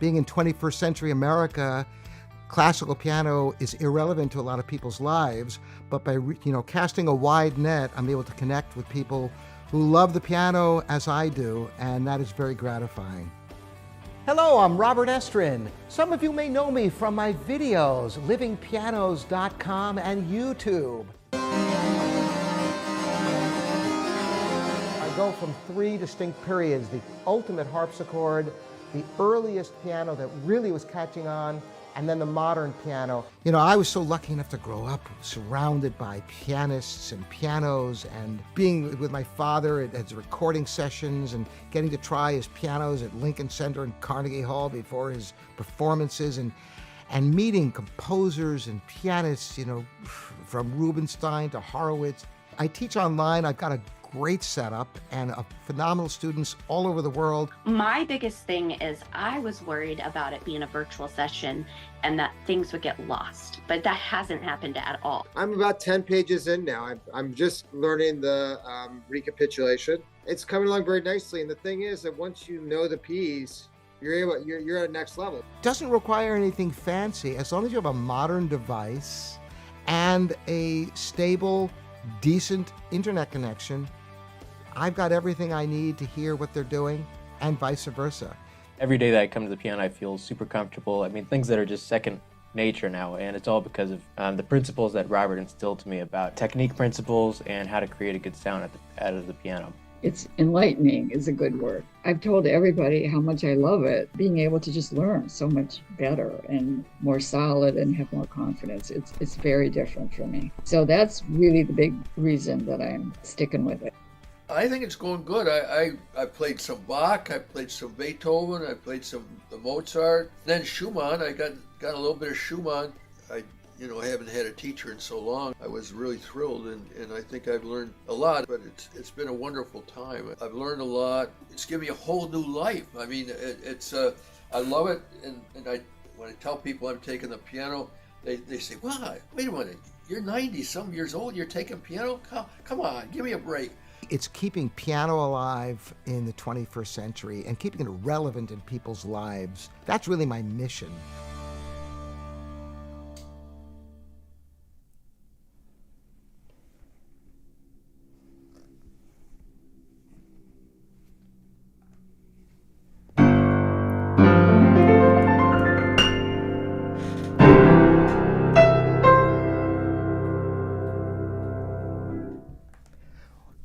being in 21st century America, classical piano is irrelevant to a lot of people's lives, but by casting a wide net, I'm able to connect with people who love the piano as I do, and that is very gratifying. Hello, I'm Robert Estrin. Some of you may know me from my videos, livingpianos.com and YouTube. I go from three distinct periods: the ultimate harpsichord, the earliest piano that really was catching on, and then the modern piano. I was so lucky enough to grow up surrounded by pianists and pianos, and being with my father at his recording sessions and getting to try his pianos at Lincoln Center and Carnegie Hall before his performances, and meeting composers and pianists, from Rubinstein to Horowitz. I teach online. I've got a great setup and phenomenal students all over the world. My biggest thing is I was worried about it being a virtual session and that things would get lost, but that hasn't happened at all. I'm about 10 pages in now. I'm just learning the recapitulation. It's coming along very nicely. And the thing is that once you know the piece, you're at next level. It doesn't require anything fancy as long as you have a modern device and a stable, decent internet connection. I've got everything I need to hear what they're doing, and vice versa. Every day that I come to the piano, I feel super comfortable. Things that are just second nature now, and it's all because of the principles that Robert instilled to me about technique principles and how to create a good sound out of the piano. It's enlightening is a good word. I've told everybody how much I love it, being able to just learn so much better and more solid and have more confidence. It's very different for me. So that's really the big reason that I'm sticking with it. I think it's going good. I played some Bach, I played some Beethoven, I played some Mozart, then Schumann. I got a little bit of Schumann. I haven't had a teacher in so long. I was really thrilled, and I think I've learned a lot, but it's been a wonderful time. I've learned a lot. It's given me a whole new life. I love it, and when I tell people I'm taking the piano, they say, "Wow, wait a minute, you're 90-some years old, you're taking piano? Come on, give me a break." It's keeping piano alive in the 21st century and keeping it relevant in people's lives. That's really my mission.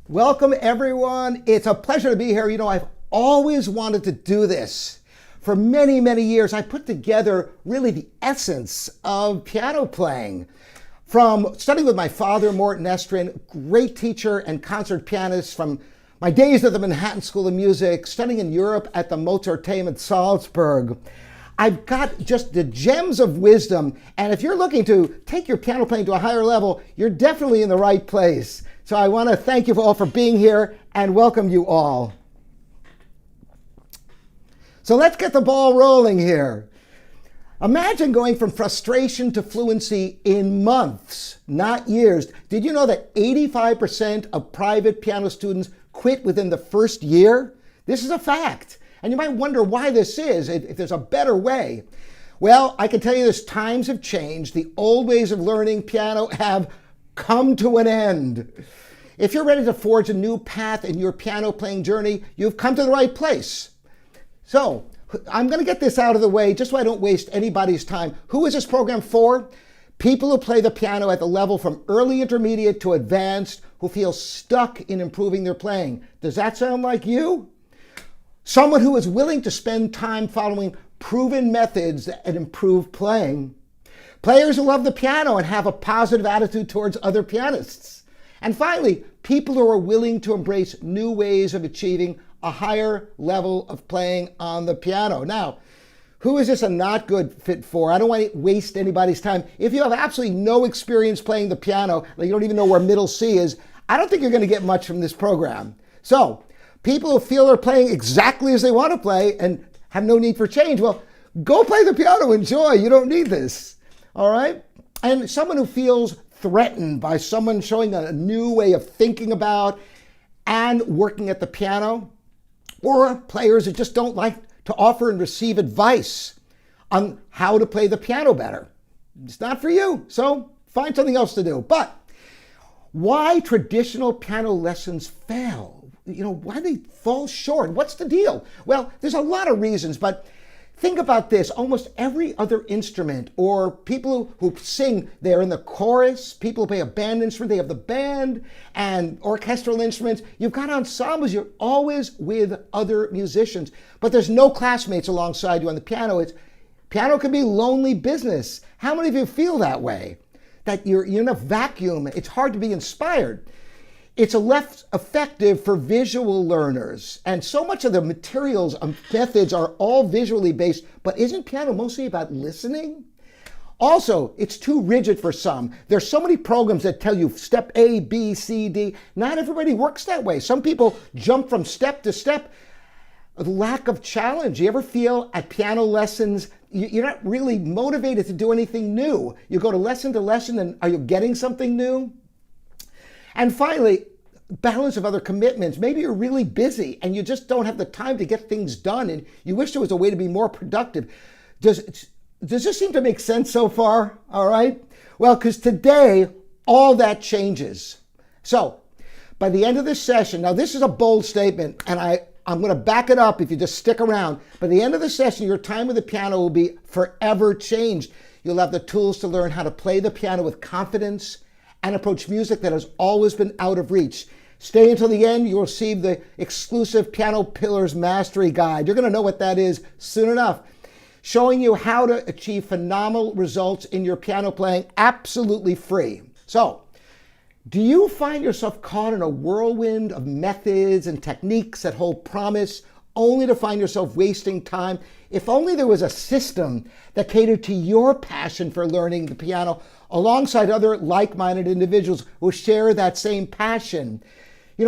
Welcome, everyone. It's a pleasure to be here. I've always wanted to do this. For many, many years, I put together really the essence of piano playing. From studying with my father, Morton Estrin, great teacher and concert pianist from my days at the Manhattan School of Music, studying in Europe at the Mozarteum in Salzburg. I've got just the gems of wisdom, and if you're looking to take your piano playing to a higher level, you're definitely in the right place. So I want to thank you all for being here and welcome you all. So let's get the ball rolling here. Imagine going from frustration to fluency in months, not years. Did you know that 85% of private piano students quit within the first year? This is a fact. And you might wonder why this is, if there's a better way. Well, I can tell you this: times have changed. The old ways of learning piano have come to an end. If you're ready to forge a new path in your piano playing journey, you've come to the right place. So I'm going to get this out of the way just so I don't waste anybody's time. Who is this program for? People who play the piano at the level from early intermediate to advanced, who feel stuck in improving their playing. Does that sound like you? Someone who is willing to spend time following proven methods that improve playing. Players who love the piano and have a positive attitude towards other pianists. And finally, people who are willing to embrace new ways of achieving a higher level of playing on the piano. Now, who is this a not good fit for? I don't want to waste anybody's time. If you have absolutely no experience playing the piano, like you don't even know where middle C is, I don't think you're going to get much from this program. So, people who feel they're playing exactly as they want to play and have no need for change, well, go play the piano, enjoy. You don't need this, all right? And someone who feels threatened by someone showing a new way of thinking about and working at the piano, or players who just don't like to offer and receive advice on how to play the piano better. It's not for you, so find something else to do. But why traditional piano lessons fail? Why they fall short? What's the deal? Well, there's a lot of reasons, but think about this. Almost every other instrument, or people who sing, they're in the chorus. People who play a band instrument, they have the band and orchestral instruments. You've got ensembles. You're always with other musicians, but there's no classmates alongside you on the piano. Piano can be lonely business. How many of you feel that way? That you're in a vacuum. It's hard to be inspired. It's less effective for visual learners. And so much of the materials and methods are all visually based, but isn't piano mostly about listening? Also, it's too rigid for some. There's so many programs that tell you step A, B, C, D. Not everybody works that way. Some people jump from step to step. A lack of challenge. You ever feel at piano lessons, you're not really motivated to do anything new? You go to lesson, and are you getting something new? And finally, balance of other commitments. Maybe you're really busy and you just don't have the time to get things done and you wish there was a way to be more productive. Does this seem to make sense so far? All right. Well, because today, all that changes. So by the end of this session, now this is a bold statement and I'm going to back it up if you just stick around. By the end of the session, your time with the piano will be forever changed. You'll have the tools to learn how to play the piano with confidence and approach music that has always been out of reach. Stay until the end. You'll receive the exclusive Piano Pillars Mastery Guide. You're going to know what that is soon enough, showing you how to achieve phenomenal results in your piano playing absolutely free. So, do you find yourself caught in a whirlwind of methods and techniques that hold promise, only to find yourself wasting time? If only there was a system that catered to your passion for learning the piano alongside other like-minded individuals who share that same passion.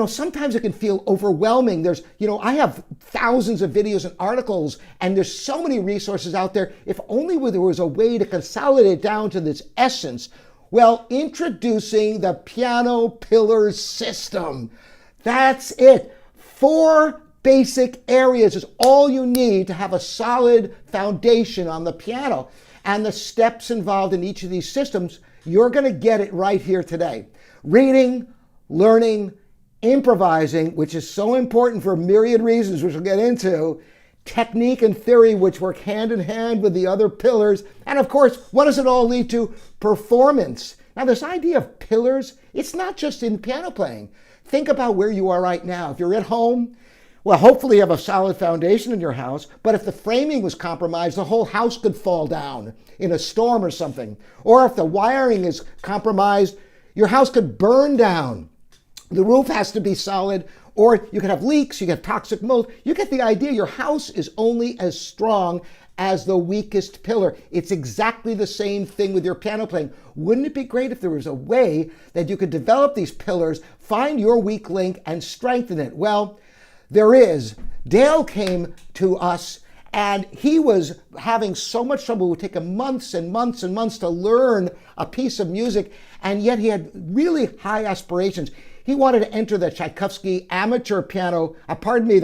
Sometimes it can feel overwhelming. I have thousands of videos and articles, and there's so many resources out there. If only there was a way to consolidate down to this essence. Well, introducing the Piano Pillars system. That's it. 4 basic areas is all you need to have a solid foundation on the piano. And the steps involved in each of these systems, you're going to get it right here today. Reading, learning, improvising, which is so important for myriad reasons, which we'll get into, technique and theory, which work hand in hand with the other pillars. And of course, what does it all lead to? Performance. Now, this idea of pillars, it's not just in piano playing. Think about where you are right now. If you're at home, well, hopefully you have a solid foundation in your house, but if the framing was compromised, the whole house could fall down in a storm or something. Or if the wiring is compromised, your house could burn down. The roof has to be solid, or you could have leaks, you get toxic mold. You get the idea. Your house is only as strong as the weakest pillar. It's exactly the same thing with your piano playing. Wouldn't it be great if there was a way that you could develop these pillars, find your weak link, and strengthen it? Well, there is. Dale came to us and he was having so much trouble. It would take him months and months and months to learn a piece of music, and yet he had really high aspirations. He wanted to enter the Tchaikovsky amateur piano, the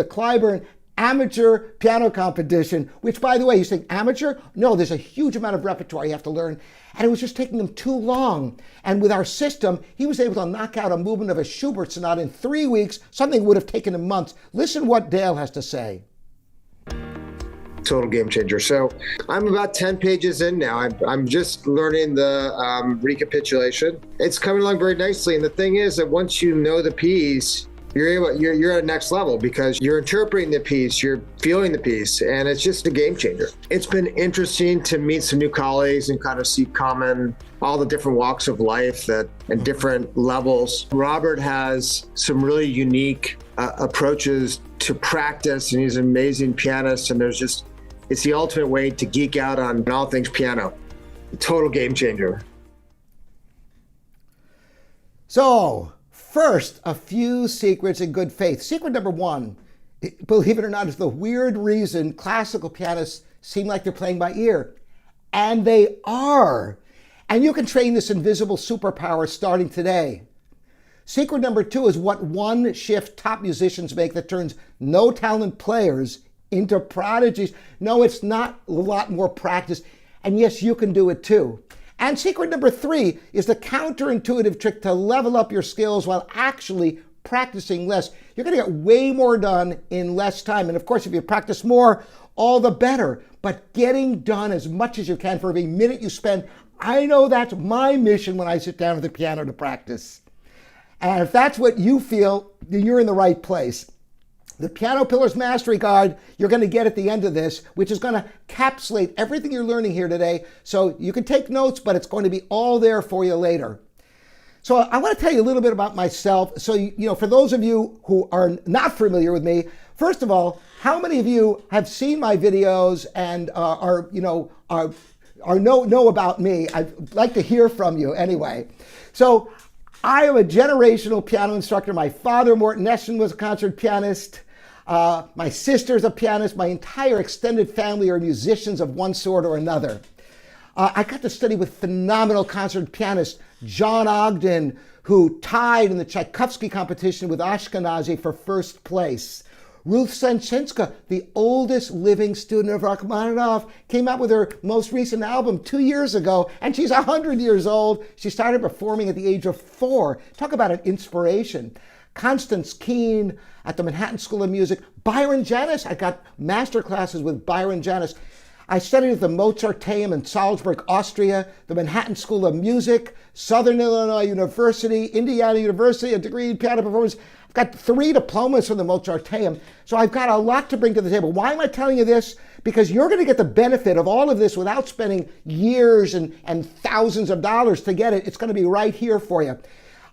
Clyburn amateur piano competition, which, by the way, you think amateur? No, there's a huge amount of repertoire you have to learn. And it was just taking him too long. And with our system, he was able to knock out a movement of a Schubert sonata in 3 weeks, something would have taken him months. Listen what Dale has to say. Total game changer. So I'm about 10 pages in now. I'm just learning the recapitulation. It's coming along very nicely. And the thing is that once you know the piece, you're at a next level because you're interpreting the piece, you're feeling the piece, and it's just a game changer. It's been interesting to meet some new colleagues and kind of see all the different walks of life and different levels. Robert has some really unique approaches to practice, and he's an amazing pianist, and it's the ultimate way to geek out on all things piano. Total game changer. So, first, a few secrets in good faith. Secret number 1, believe it or not, is the weird reason classical pianists seem like they're playing by ear. And they are. And you can train this invisible superpower starting today. Secret number 2 is what one shift top musicians make that turns no talent players into prodigies. No, it's not a lot more practice. And yes, you can do it too. And secret number 3 is the counterintuitive trick to level up your skills while actually practicing less. You're going to get way more done in less time. And of course, if you practice more, all the better. But getting done as much as you can for every minute you spend, I know that's my mission when I sit down at the piano to practice. And if that's what you feel, then you're in the right place. The Piano Pillars Mastery Guide you're going to get at the end of this, which is going to encapsulate everything you're learning here today. So you can take notes, but it's going to be all there for you later. So I want to tell you a little bit about myself. So, for those of you who are not familiar with me, first of all, how many of you have seen my videos and know about me? I'd like to hear from you anyway. So I am a generational piano instructor. My father, Morton Estrin, was a concert pianist. My sister's a pianist. My entire extended family are musicians of one sort or another. I got to study with phenomenal concert pianist John Ogden, who tied in the Tchaikovsky competition with Ashkenazy for first place. Ruth Sanchinska, the oldest living student of Rachmaninoff, came out with her most recent album 2 years ago, and she's 100 years old. She started performing at the age of 4. Talk about an inspiration. Constance Keene at the Manhattan School of Music. Byron Janis, I got master classes with Byron Janis. I studied at the Mozarteum in Salzburg, Austria, the Manhattan School of Music, Southern Illinois University, Indiana University, a degree in piano performance. I've got 3 diplomas from the Mozarteum, so I've got a lot to bring to the table. Why am I telling you this? Because you're going to get the benefit of all of this without spending years and thousands of dollars to get it. It's going to be right here for you.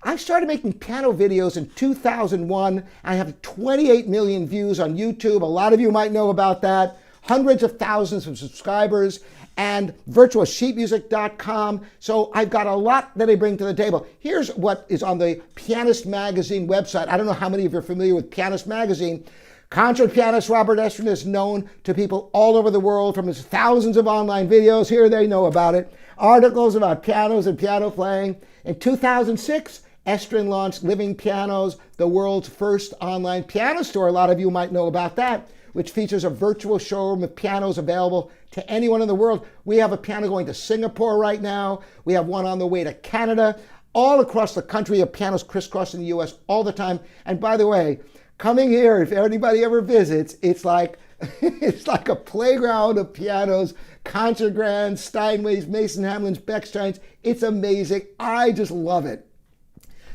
I started making piano videos in 2001. I have 28 million views on YouTube. A lot of you might know about that. Hundreds of thousands of subscribers, and virtualsheetmusic.com. So I've got a lot that I bring to the table. Here's what is on the Pianist Magazine website. I don't know how many of you are familiar with Pianist Magazine. Concert pianist Robert Estrin is known to people all over the world from his thousands of online videos. Here they know about it. Articles about pianos and piano playing. In 2006, Estrin launched Living Pianos, the world's first online piano store. A lot of you might know about that, which features a virtual showroom of pianos available to anyone in the world. We have a piano going to Singapore right now. We have one on the way to Canada. All across the country, of pianos crisscrossing the U.S. all the time. And by the way, coming here, if anybody ever visits, it's like it's like a playground of pianos, Concertgrands, Steinways, Mason Hamlins, Bechsteins. It's amazing. I just love it.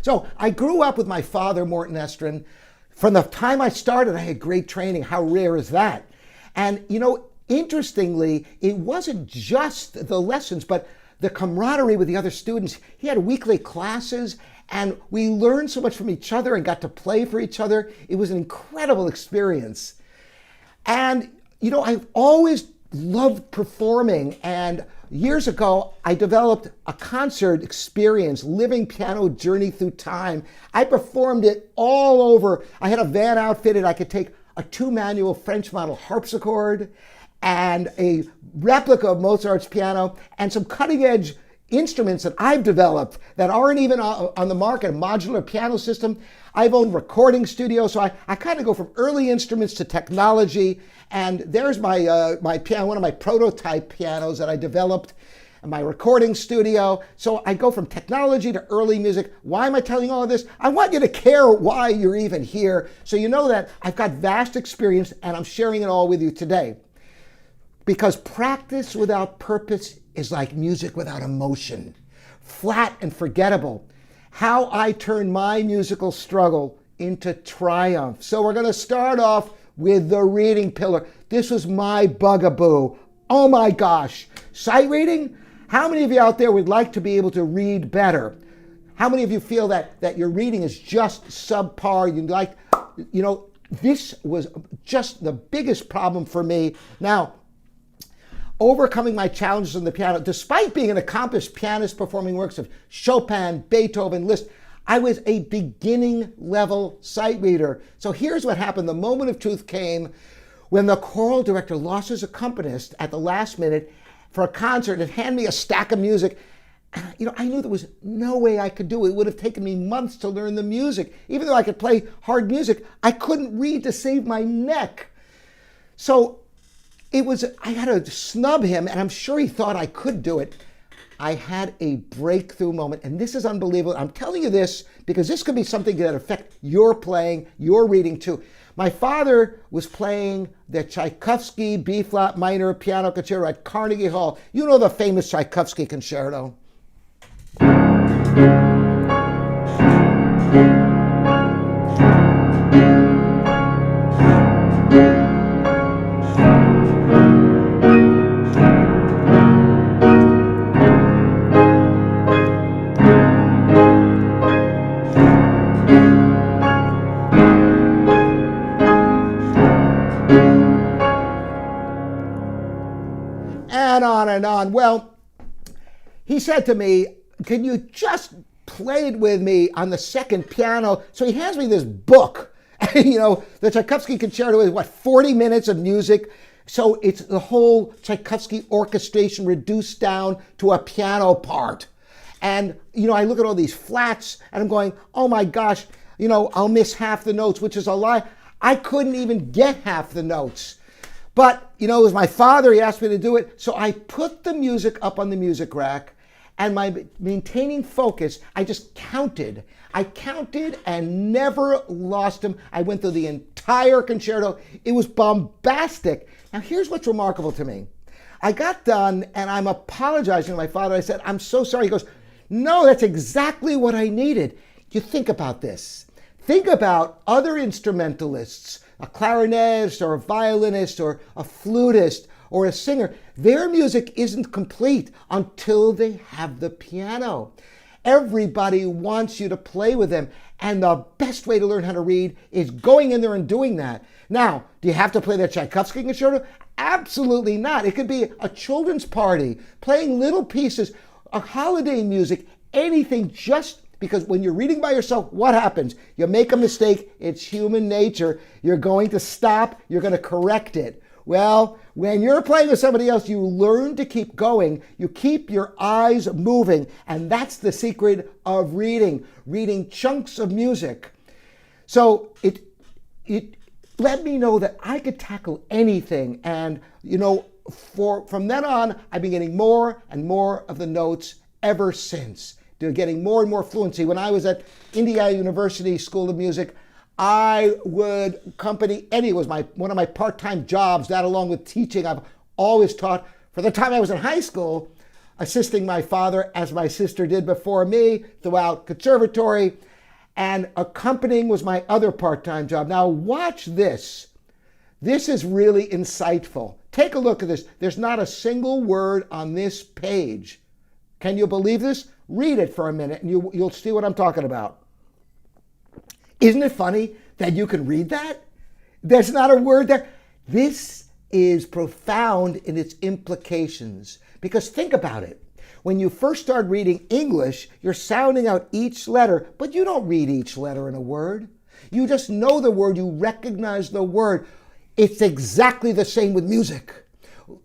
So I grew up with my father, Morton Estrin. From the time I started, I had great training. How rare is that? And, interestingly, it wasn't just the lessons, but the camaraderie with the other students. He had weekly classes, and we learned so much from each other and got to play for each other. It was an incredible experience. And, I've always loved performing, and years ago, I developed a concert experience, Living Piano Journey Through Time. I performed it all over. I had a van outfitted. I could take a 2-manual French model harpsichord and a replica of Mozart's piano and some cutting-edge instruments that I've developed that aren't even on the market, a modular piano system. I've owned recording studios, so I kind of go from early instruments to technology. And there's my piano, one of my prototype pianos that I developed in my recording studio. So I go from technology to early music. Why am I telling all of this? I want you to care why you're even here, so you know that I've got vast experience and I'm sharing it all with you today. Because practice without purpose is like music without emotion, flat and forgettable. How I turned my musical struggle into triumph. So we're going to start off with the reading pillar. This was my bugaboo. Oh my gosh. Sight reading? How many of you out there would like to be able to read better? How many of you feel that your reading is just subpar? You'd like, this was just the biggest problem for me. Now, overcoming my challenges on the piano, despite being an accomplished pianist performing works of Chopin, Beethoven, Liszt, I was a beginning level sight reader. So here's what happened. The moment of truth came when the choral director lost his accompanist at the last minute for a concert and handed me a stack of music. I knew there was no way I could do it. It would have taken me months to learn the music. Even though I could play hard music, I couldn't read to save my neck. So I had to snub him, and I'm sure he thought I could do it. I had a breakthrough moment, and this is unbelievable. I'm telling you this because this could be something that affect your playing, your reading too. My father was playing the Tchaikovsky B-flat minor piano concerto at Carnegie Hall. You know the famous Tchaikovsky concerto. And on and on. Well, he said to me, can you just play it with me on the second piano? So he hands me this book. The Tchaikovsky concerto is 40 minutes of music. So it's the whole Tchaikovsky orchestration reduced down to a piano part. And, I look at all these flats and I'm going, oh my gosh, I'll miss half the notes, which is a lie. I couldn't even get half the notes. But, it was my father, he asked me to do it. So I put the music up on the music rack, and by maintaining focus, I just counted. I counted and never lost him. I went through the entire concerto. It was bombastic. Now, here's what's remarkable to me. I got done, and I'm apologizing to my father. I said, I'm so sorry. He goes, no, that's exactly what I needed. You think about this. Think about other instrumentalists, a clarinetist or a violinist or a flutist or a singer. Their music isn't complete until they have the piano. Everybody wants you to play with them, and the best way to learn how to read is going in there and doing that. Now, do you have to play the Tchaikovsky concerto? Absolutely not. It could be a children's party, playing little pieces, a holiday music, anything, just because when you're reading by yourself, what happens? You make a mistake. It's human nature. You're going to stop. You're going to correct it. Well, when you're playing with somebody else, you learn to keep going. You keep your eyes moving. And that's the secret of reading chunks of music. So it let me know that I could tackle anything. And, from then on, I've been getting more and more of the notes ever since. They're getting more and more fluency. When I was at Indiana University School of Music, I would accompany Eddie. It was one of my part-time jobs, that along with teaching. I've always taught. For the time I was in high school, assisting my father, as my sister did before me, throughout conservatory, and accompanying was my other part-time job. Now watch this. This is really insightful. Take a look at this. There's not a single word on this page. Can you believe this? Read it for a minute and you'll see what I'm talking about. Isn't it funny that you can read that? There's not a word there. This is profound in its implications, because think about it. When you first start reading English, you're sounding out each letter, but you don't read each letter in a word. You just know the word, you recognize the word. It's exactly the same with music.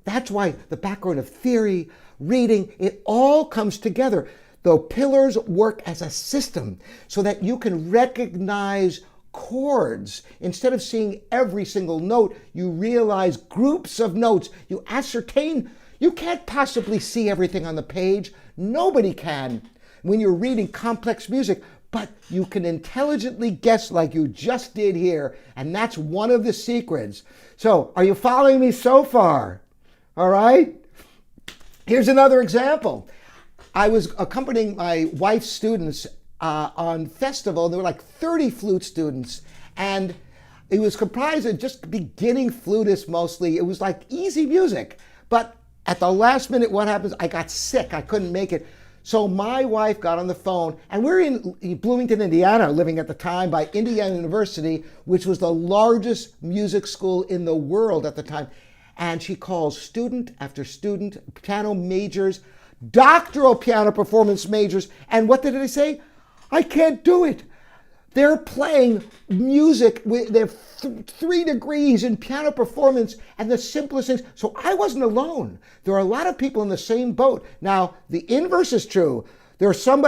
That's why the background of theory, reading, it all comes together. The pillars work as a system so that you can recognize chords. Instead of seeing every single note, you realize groups of notes. You ascertain. You can't possibly see everything on the page. Nobody can when you're reading complex music, but you can intelligently guess like you just did here. And that's one of the secrets. So, are you following me so far? All right? Here's another example. I was accompanying my wife's students on festival. There were like 30 flute students, and it was comprised of just beginning flutists mostly. It was like easy music. But at the last minute, what happens? I got sick. I couldn't make it. So my wife got on the phone, and we're in Bloomington, Indiana, living at the time by Indiana University, which was the largest music school in the world at the time. And she calls student after student, piano majors, doctoral piano performance majors, and what did they say? I can't do it. They're playing music with their 3 degrees in piano performance and the simplest things. So I wasn't alone. There are a lot of people in the same boat. Now, the inverse is true. There are some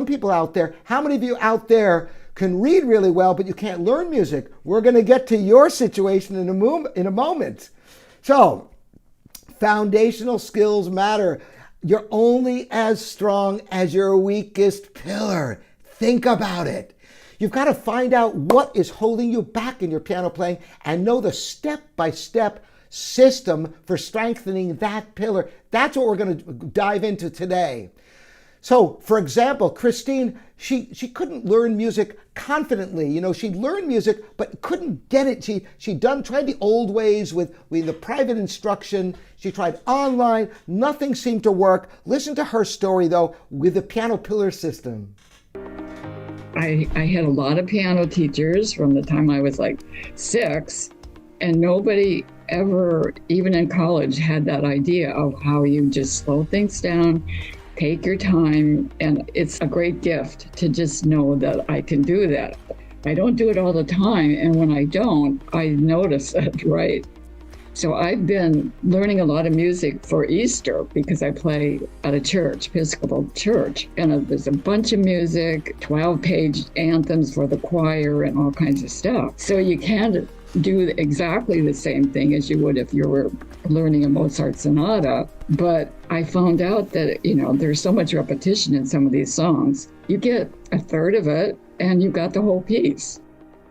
people out there. How many of you out there can read really well, but you can't learn music? We're going to get to your situation in a moment. So, foundational skills matter. You're only as strong as your weakest pillar. Think about it. You've got to find out what is holding you back in your piano playing and know the step-by-step system for strengthening that pillar. That's what we're going to dive into today. So, for example, Christine, she couldn't learn music confidently. You know, she'd learn music, but couldn't get it. She'd tried the old ways with the private instruction. She tried online. Nothing seemed to work. Listen to her story, though, with the piano pillar system. I had a lot of piano teachers from the time I was like 6, and nobody ever, even in college, had that idea of how you just slow things down, take your time, and it's a great gift to just know that I can do that. I don't do it all the time, and when I don't, I notice it, right? So I've been learning a lot of music for Easter because I play at a church, Episcopal church, and there's a bunch of music, 12-page anthems for the choir and all kinds of stuff. So you can't do exactly the same thing as you would if you were learning a Mozart sonata. But I found out that, you know, there's so much repetition in some of these songs. You get a third of it and you got the whole piece.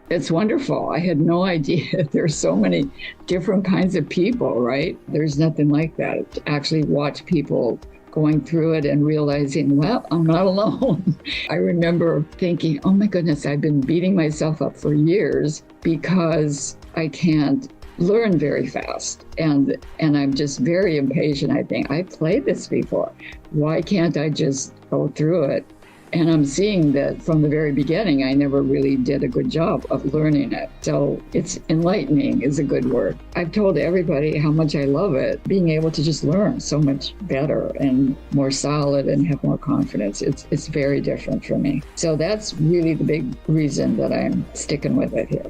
It's wonderful. I had no idea there's so many different kinds of people, right? There's nothing like that. To actually watch people going through it and realizing, well, I'm not alone. I remember thinking, oh my goodness, I've been beating myself up for years because I can't learn very fast. And I'm just very impatient, I think. I played this before. Why can't I just go through it? And I'm seeing that from the very beginning, I never really did a good job of learning it. So it's enlightening is a good word. I've told everybody how much I love it, being able to just learn so much better and more solid and have more confidence. It's very different for me. So that's really the big reason that I'm sticking with it here.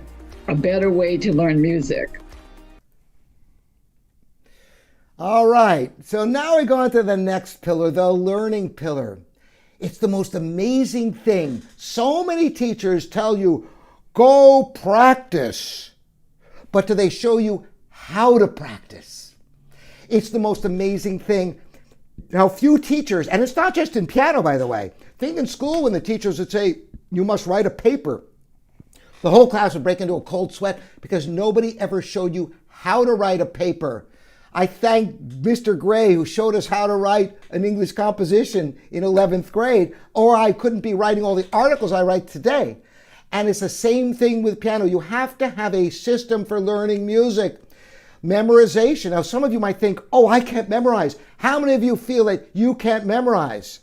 A better way to learn music. All right, so now we go on to the next pillar, the learning pillar. It's the most amazing thing. So many teachers tell you, go practice. But do they show you how to practice? It's the most amazing thing. Now, few teachers, and it's not just in piano, by the way. Think in school when the teachers would say, you must write a paper. The whole class would break into a cold sweat because nobody ever showed you how to write a paper. I thank Mr. Gray who showed us how to write an English composition in 11th grade, or I couldn't be writing all the articles I write today. And it's the same thing with piano. You have to have a system for learning music. Memorization. Now, some of you might think, oh, I can't memorize. How many of you feel that you can't memorize?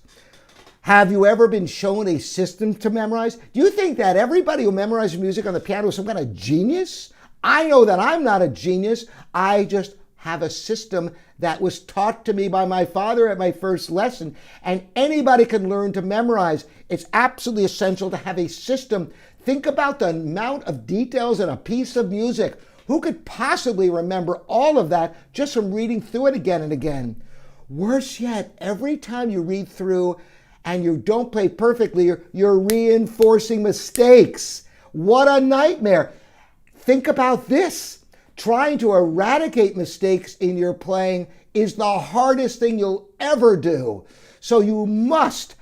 Have you ever been shown a system to memorize? Do you think that everybody who memorizes music on the piano is some kind of genius? I know that I'm not a genius. I just have a system that was taught to me by my father at my first lesson, and anybody can learn to memorize. It's absolutely essential to have a system. Think about the amount of details in a piece of music. Who could possibly remember all of that just from reading through it again and again? Worse yet, every time you read through and you don't play perfectly, you're reinforcing mistakes. What a nightmare. Think about this. Trying to eradicate mistakes in your playing is the hardest thing you'll ever do. So you must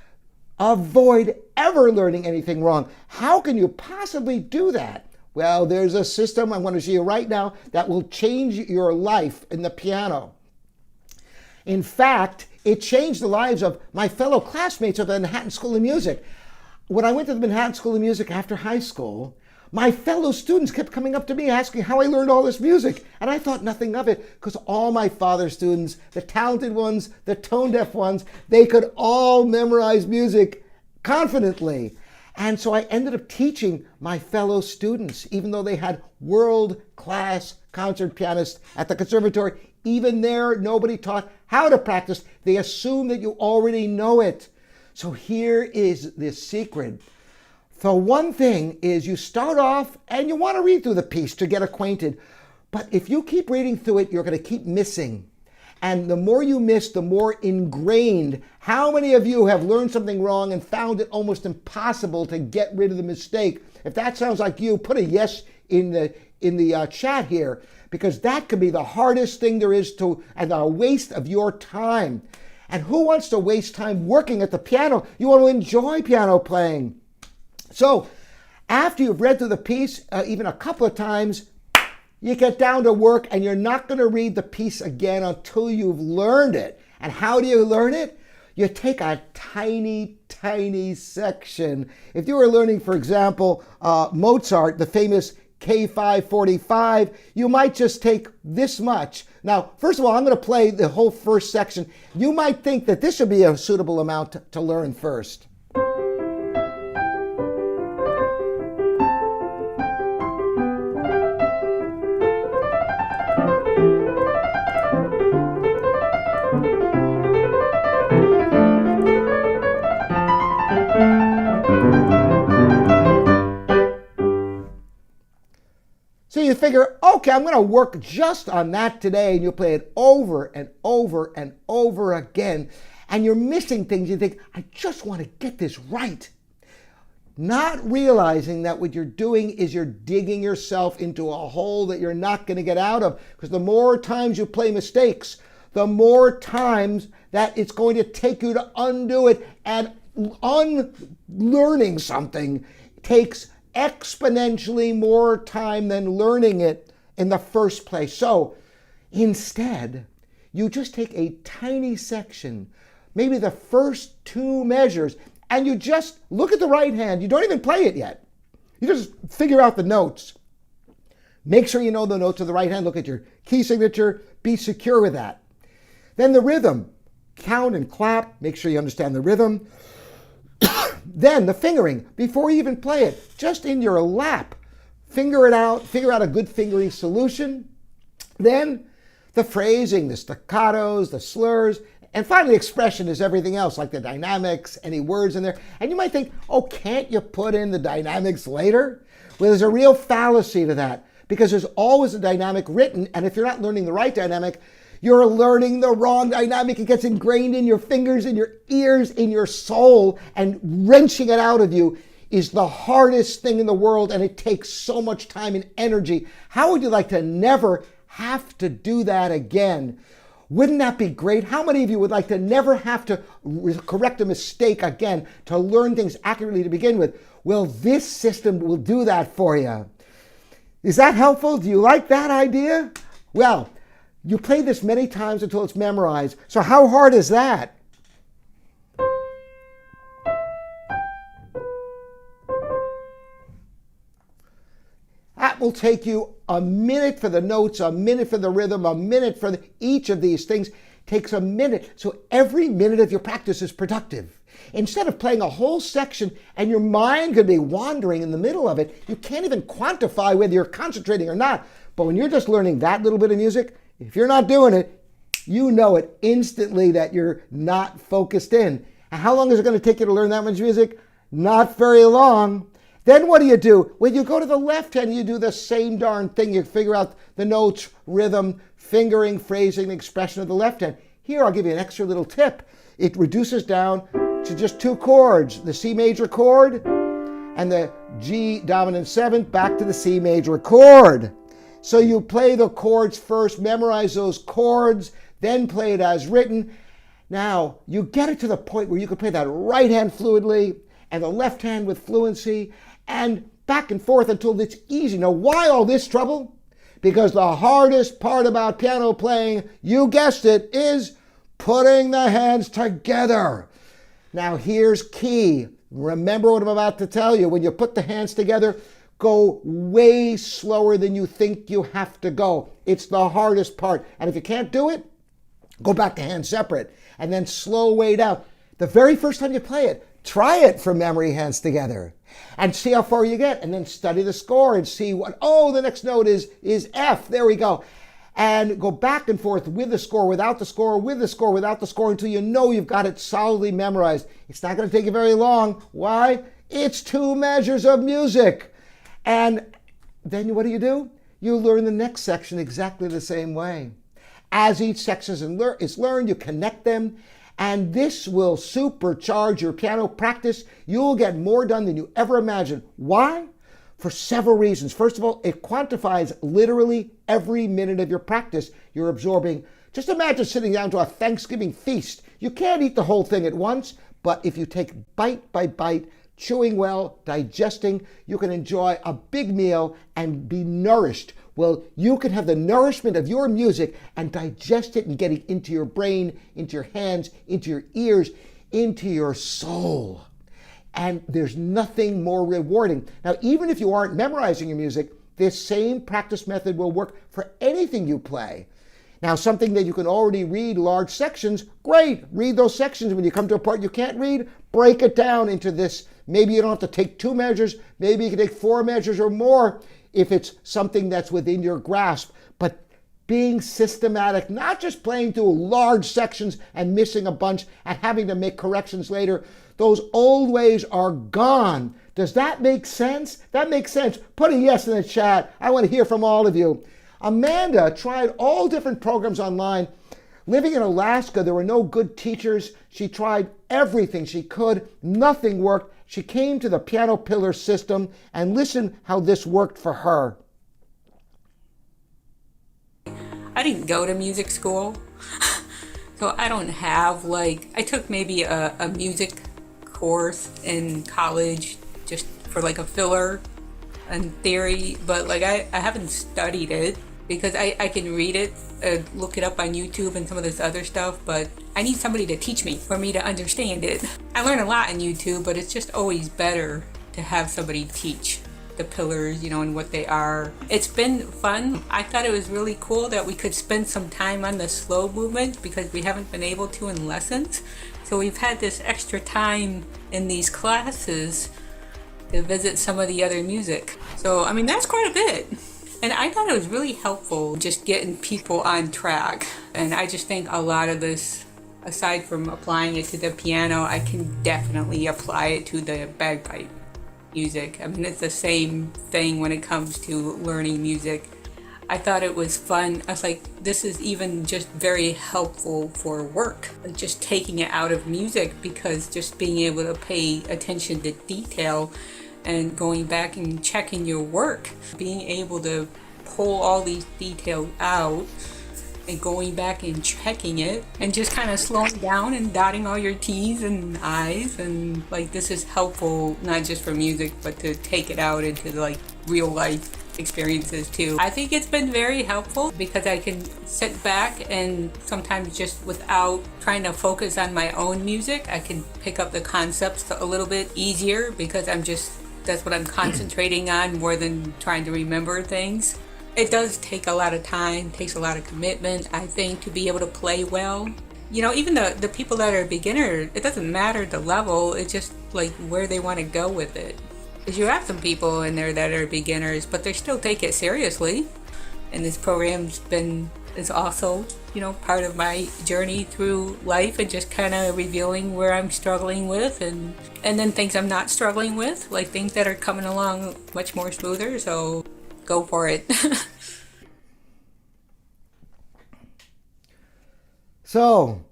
avoid ever learning anything wrong. How can you possibly do that? Well, there's a system I want to show you right now that will change your life in the piano. In fact, it changed the lives of my fellow classmates of the Manhattan School of Music. When I went to the Manhattan School of Music after high school, my fellow students kept coming up to me asking how I learned all this music. And I thought nothing of it because all my father's students, the talented ones, the tone-deaf ones, they could all memorize music confidently. And so I ended up teaching my fellow students, even though they had world-class concert pianists at the conservatory. Even there, nobody taught how to practice. They assume that you already know it. So here is the secret. So one thing is you start off and you want to read through the piece to get acquainted. But if you keep reading through it, you're going to keep missing. And the more you miss, the more ingrained. How many of you have learned something wrong and found it almost impossible to get rid of the mistake? If that sounds like you, put a yes in in the chat here, because that could be the hardest thing there is to, and a waste of your time. And who wants to waste time working at the piano? You want to enjoy piano playing. So after you've read through the piece, even a couple of times, you get down to work, and you're not going to read the piece again until you've learned it. And how do you learn it? You take a tiny, tiny section. If you were learning, for example, Mozart, the famous K545, you might just take this much. Now, first of all, I'm going to play the whole first section. You might think that this would be a suitable amount to learn first. So you figure, okay, I'm going to work just on that today, and you play it over and over and over again, and you're missing things. You think, I just want to get this right. Not realizing that what you're doing is you're digging yourself into a hole that you're not going to get out of, because the more times you play mistakes, the more times that it's going to take you to undo it, and unlearning something takes exponentially more time than learning it in the first place. So instead, you just take a tiny section, maybe the first 2 measures, and you just look at the right hand. You don't even play it yet. You just figure out the notes. Make sure you know the notes of the right hand. Look at your key signature. Be secure with that. Then the rhythm. Count and clap. Make sure you understand the rhythm. Then the fingering, before you even play it, just in your lap, finger it out, figure out a good fingering solution. Then the phrasing, the staccatos, the slurs, and finally expression is everything else, like the dynamics, any words in there. And you might think, oh, can't you put in the dynamics later? Well, there's a real fallacy to that, because there's always a dynamic written, and if you're not learning the right dynamic, you're learning the wrong dynamic. It gets ingrained in your fingers, in your ears, in your soul, and wrenching it out of you is the hardest thing in the world, and it takes so much time and energy. How would you like to never have to do that again? Wouldn't that be great? How many of you would like to never have to correct a mistake again, to learn things accurately to begin with? Well, this system will do that for you. Is that helpful? Do you like that idea? Well, you play this many times until it's memorized. So how hard is that? That will take you a minute for the notes, a minute for the rhythm, a minute for each of these things. Takes a minute. So every minute of your practice is productive. Instead of playing a whole section and your mind could be wandering in the middle of it, you can't even quantify whether you're concentrating or not. But when you're just learning that little bit of music, if you're not doing it, you know it instantly that you're not focused in. And how long is it going to take you to learn that much music? Not very long. Then what do? When you go to the left hand, you do the same darn thing. You figure out the notes, rhythm, fingering, phrasing, expression of the left hand. Here, I'll give you an extra little tip. It reduces down to just 2 chords, the C major chord and the G dominant 7th back to the C major chord. So you play the chords first, memorize those chords, then play it as written. Now, you get it to the point where you can play that right hand fluidly and the left hand with fluency and back and forth until it's easy. Now, why all this trouble? Because the hardest part about piano playing, you guessed it, is putting the hands together. Now, here's key. Remember what I'm about to tell you. When you put the hands together, go way slower than you think you have to go. It's the hardest part. And if you can't do it, go back to hands separate and then slow way down. The very first time you play it, try it from memory, hands together, and see how far you get. And then study the score and see what, oh, the next note is F. There we go. And go back and forth with the score, without the score, with the score, without the score, until you know you've got it solidly memorized. It's not going to take you very long. Why? It's 2 measures of music. And then what do? You learn the next section exactly the same way. As each section is learned, you connect them, and this will supercharge your piano practice. You'll get more done than you ever imagined. Why? for several reasons. First of all, it quantifies literally every minute of your practice you're absorbing. Just imagine sitting down to a Thanksgiving feast. You can't eat the whole thing at once, but if you take bite by bite, chewing well, digesting, you can enjoy a big meal and be nourished. Well, you can have the nourishment of your music and digest it and get it into your brain, into your hands, into your ears, into your soul. And there's nothing more rewarding. Now, even if you aren't memorizing your music, this same practice method will work for anything you play. Now, something that you can already read large sections, great. Read those sections. When you come to a part you can't read, break it down into this. Maybe you don't have to take 2 measures. Maybe you can take 4 measures or more if it's something that's within your grasp. But being systematic, not just playing through large sections and missing a bunch and having to make corrections later. Those old ways are gone. Does that make sense? That makes sense. Put a yes in the chat. I want to hear from all of you. Amanda tried all different programs online. Living in Alaska, there were no good teachers. She tried everything she could. Nothing worked. She came to the piano pillar system, and listen how this worked for her. I didn't go to music school, so I don't have I took maybe a music course in college just for a filler and theory, but I haven't studied it because I can read it, look it up on YouTube and some of this other stuff, but I need somebody to teach me for me to understand it. I learn a lot on YouTube, but it's just always better to have somebody teach the pillars, and what they are. It's been fun. I thought it was really cool that we could spend some time on the slow movement because we haven't been able to in lessons. So we've had this extra time in these classes to visit some of the other music. So, that's quite a bit. And I thought it was really helpful just getting people on track. And I just think a lot of this, aside from applying it to the piano, I can definitely apply it to the bagpipe music. It's the same thing when it comes to learning music. I thought it was fun. I was like, this is even just very helpful for work. Just taking it out of music, because just being able to pay attention to detail and going back and checking your work, being able to pull all these details out and going back and checking it and just kind of slowing down and dotting all your T's and I's, and this is helpful not just for music but to take it out into real life experiences too. I think it's been very helpful because I can sit back and sometimes just without trying to focus on my own music, I can pick up the concepts a little bit easier because that's what I'm concentrating on more than trying to remember things. It does take a lot of time, takes a lot of commitment, I think, to be able to play well. Even the people that are beginners, it doesn't matter the level, it's just where they want to go with it. Because you have some people in there that are beginners, but they still take it seriously. And this program's is also, part of my journey through life and just kind of revealing where I'm struggling with and then things I'm not struggling with, things that are coming along much more smoother. So go for it. So,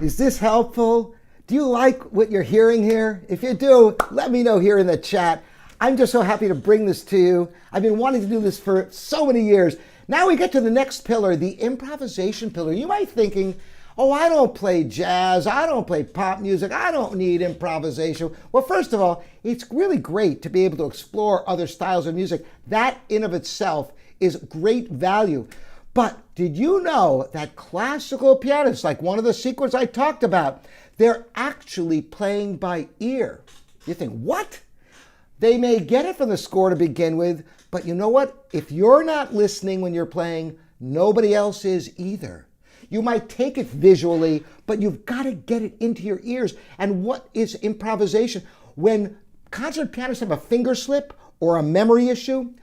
is this helpful? Do you like what you're hearing here? If you do, let me know here in the chat. I'm just so happy to bring this to you. I've been wanting to do this for so many years. Now we get to the next pillar, the improvisation pillar. You might be thinking, oh, I don't play jazz, I don't play pop music, I don't need improvisation. Well, first of all, it's really great to be able to explore other styles of music. That in of itself is great value. But did you know that classical pianists, like one of the sequences I talked about, they're actually playing by ear? You think, what? They may get it from the score to begin with, but you know what? If you're not listening when you're playing, nobody else is either. You might take it visually, but you've got to get it into your ears. And what is improvisation? When concert pianists have a finger slip or a memory issue,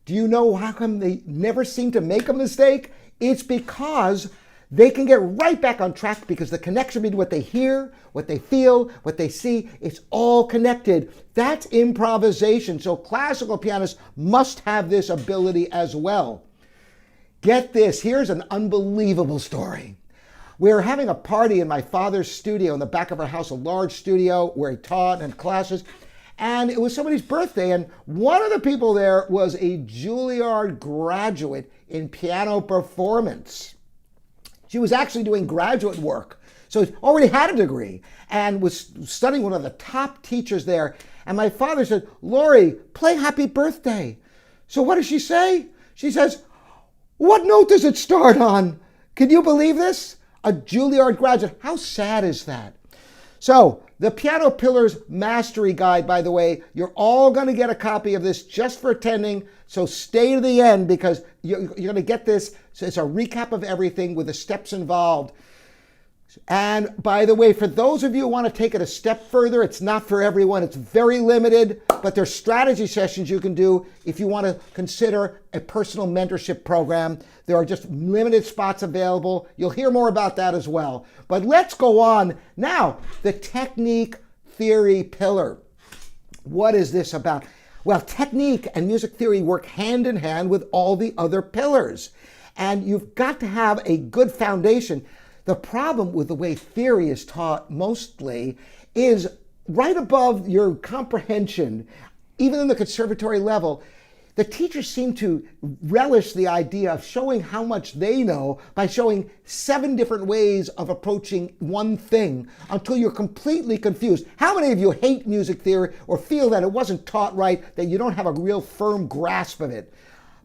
do you know how come they never seem to make a mistake? It's because they can get right back on track because the connection between what they hear, what they feel, what they see, it's all connected. That's improvisation. So classical pianists must have this ability as well. Get this, here's an unbelievable story. We were having a party in my father's studio in the back of our house, a large studio where he taught and classes. And it was somebody's birthday, and one of the people there was a Juilliard graduate in piano performance. She was actually doing graduate work, so already had a degree and was studying one of the top teachers there. And my father said, "Lori, play Happy Birthday." So what does she say? She says, "What note does it start on?" Can you believe this? A Juilliard graduate. How sad is that? So the Piano Pillars Mastery Guide, by the way, you're all going to get a copy of this just for attending. So stay to the end because you're going to get this. So it's a recap of everything with the steps involved. And by the way, for those of you who want to take it a step further, it's not for everyone. It's very limited, but there's strategy sessions you can do if you want to consider a personal mentorship program. There are just limited spots available. You'll hear more about that as well. But let's go on. Now, the technique theory pillar. What is this about? Well, technique and music theory work hand in hand with all the other pillars. And you've got to have a good foundation. The problem with the way theory is taught mostly is right above your comprehension, even in the conservatory level, the teachers seem to relish the idea of showing how much they know by showing 7 different ways of approaching one thing until you're completely confused. How many of you hate music theory or feel that it wasn't taught right, that you don't have a real firm grasp of it?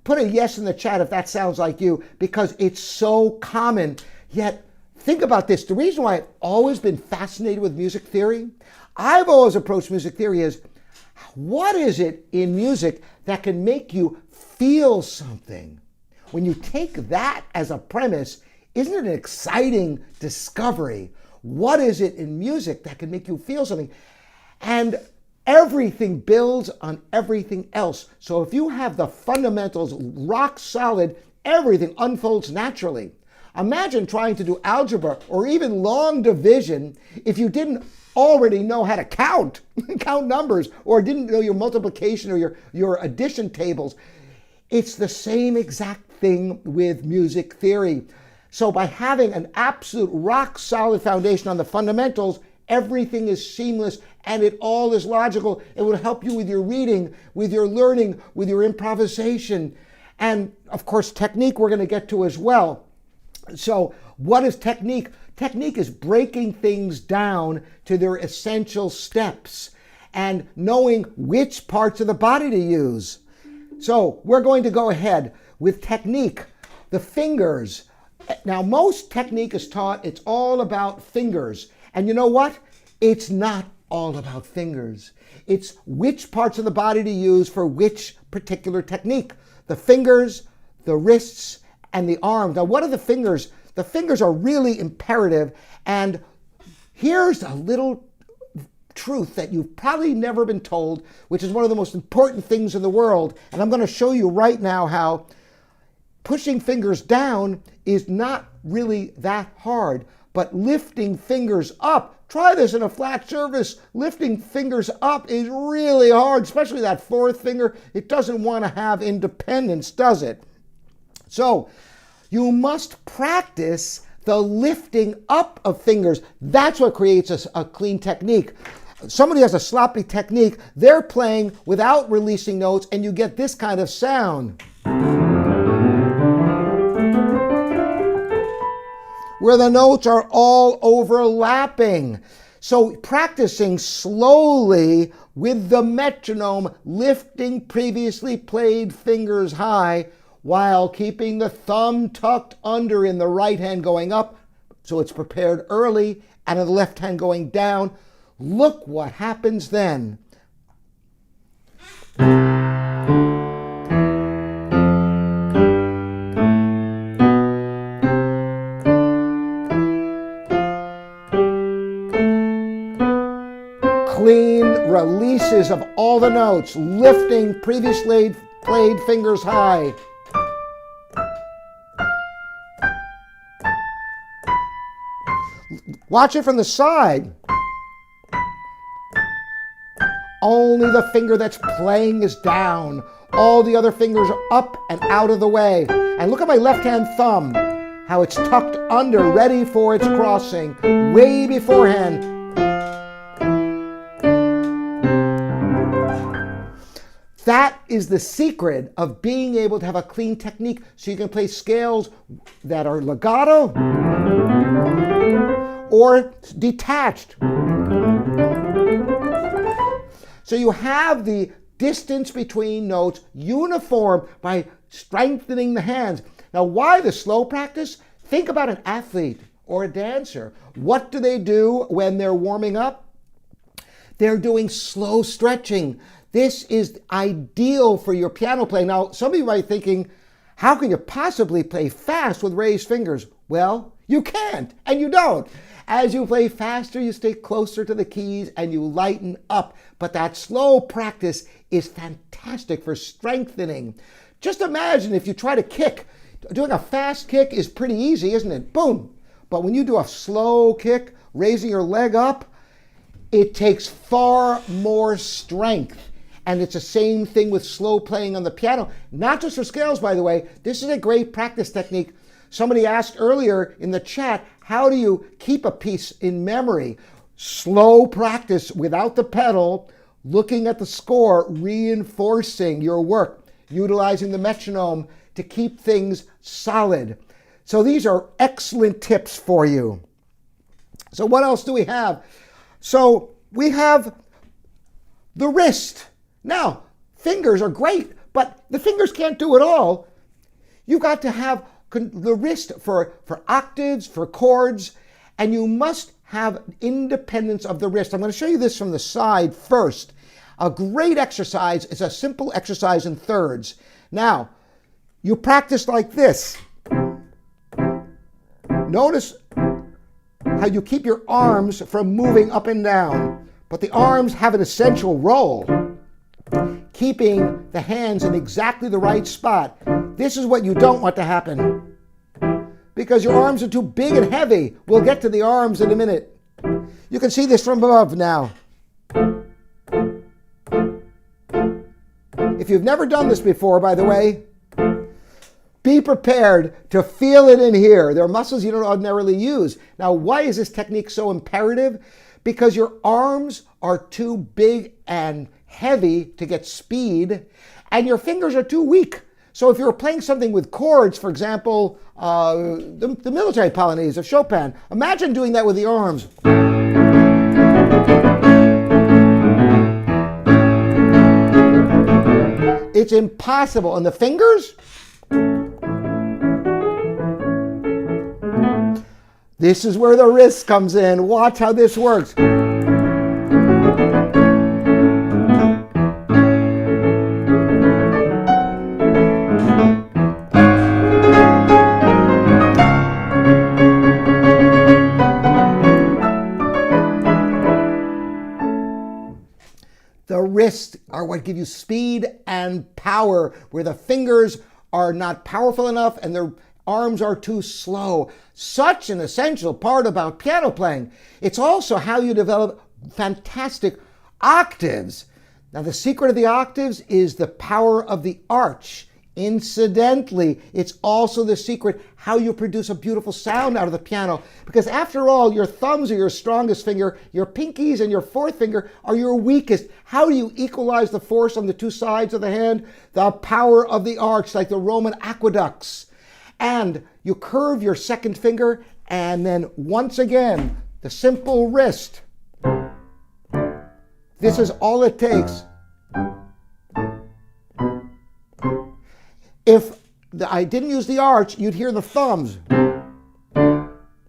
Put a yes in the chat if that sounds like you, because it's so common. Yet, think about this. The reason why I've always been fascinated with music theory, I've always approached music theory as, what is it in music that can make you feel something? When you take that as a premise, isn't it an exciting discovery? What is it in music that can make you feel something? And everything builds on everything else. So if you have the fundamentals rock solid, everything unfolds naturally. Imagine trying to do algebra or even long division if you didn't already know how to count numbers, or didn't know your multiplication or your addition tables. It's the same exact thing with music theory. So by having an absolute rock solid foundation on the fundamentals, everything is seamless and it all is logical. It will help you with your reading, with your learning, with your improvisation. And of course, technique we're going to get to as well. So what is technique? Technique is breaking things down to their essential steps and knowing which parts of the body to use. So we're going to go ahead with technique, the fingers. Now, most technique is taught, it's all about fingers. And you know what? It's not all about fingers. It's which parts of the body to use for which particular technique. The fingers, the wrists, and the arms. Now, what are the fingers? The fingers are really imperative. And here's a little truth that you've probably never been told, which is one of the most important things in the world. And I'm going to show you right now how pushing fingers down is not really that hard, but lifting fingers up. Try this in a flat surface. Lifting fingers up is really hard, especially that fourth finger. It doesn't want to have independence, does it? So you must practice the lifting up of fingers. That's what creates a clean technique. Somebody has a sloppy technique, they're playing without releasing notes, and you get this kind of sound, where the notes are all overlapping. So practicing slowly with the metronome, lifting previously played fingers high, while keeping the thumb tucked under in the right hand going up, so it's prepared early, and in the left hand going down. Look what happens then. Clean releases of all the notes, lifting previously played fingers high. Watch it from the side. Only the finger that's playing is down. All the other fingers are up and out of the way. And look at my left-hand thumb, how it's tucked under, ready for its crossing, way beforehand. That is the secret of being able to have a clean technique so you can play scales that are legato or detached. So you have the distance between notes uniform by strengthening the hands. Now, why the slow practice? Think about an athlete or a dancer. What do they do when they're warming up? They're doing slow stretching. This is ideal for your piano playing. Now, some of you might be thinking, how can you possibly play fast with raised fingers? Well, you can't, and you don't. As you play faster, you stay closer to the keys and you lighten up. But that slow practice is fantastic for strengthening. Just imagine if you try to kick. Doing a fast kick is pretty easy, isn't it? Boom. But when you do a slow kick, raising your leg up, it takes far more strength. And it's the same thing with slow playing on the piano. Not just for scales, by the way. This is a great practice technique. Somebody asked earlier in the chat, how do you keep a piece in memory? Slow practice without the pedal, looking at the score, reinforcing your work, utilizing the metronome to keep things solid. So these are excellent tips for you. So what else do we have? So we have the wrist. Now, fingers are great, but the fingers can't do it all. You've got to have the wrist for octaves, for chords, and you must have independence of the wrist. I'm going to show you this from the side first. A great exercise is a simple exercise in thirds. Now, you practice like this. Notice how you keep your arms from moving up and down, but the arms have an essential role, keeping the hands in exactly the right spot. This is what you don't want to happen, because your arms are too big and heavy. We'll get to the arms in a minute. You can see this from above now. If you've never done this before, by the way, be prepared to feel it in here. There are muscles you don't ordinarily use. Now, why is this technique so imperative? Because your arms are too big and heavy to get speed, and your fingers are too weak. So if you're playing something with chords, for example, the military Polonaise of Chopin, imagine doing that with the arms. It's impossible. And the fingers? This is where the wrist comes in. Watch how this works. The wrists are what give you speed and power, where the fingers are not powerful enough and their arms are too slow. Such an essential part about piano playing. It's also how you develop fantastic octaves. Now, the secret of the octaves is the power of the arch. Incidentally, it's also the secret how you produce a beautiful sound out of the piano. Because after all, your thumbs are your strongest finger, your pinkies and your fourth finger are your weakest. How do you equalize the force on the two sides of the hand? The power of the arch, like the Roman aqueducts. And you curve your second finger, and then once again, the simple wrist. This is all it takes. If I didn't use the arch, you'd hear the thumbs.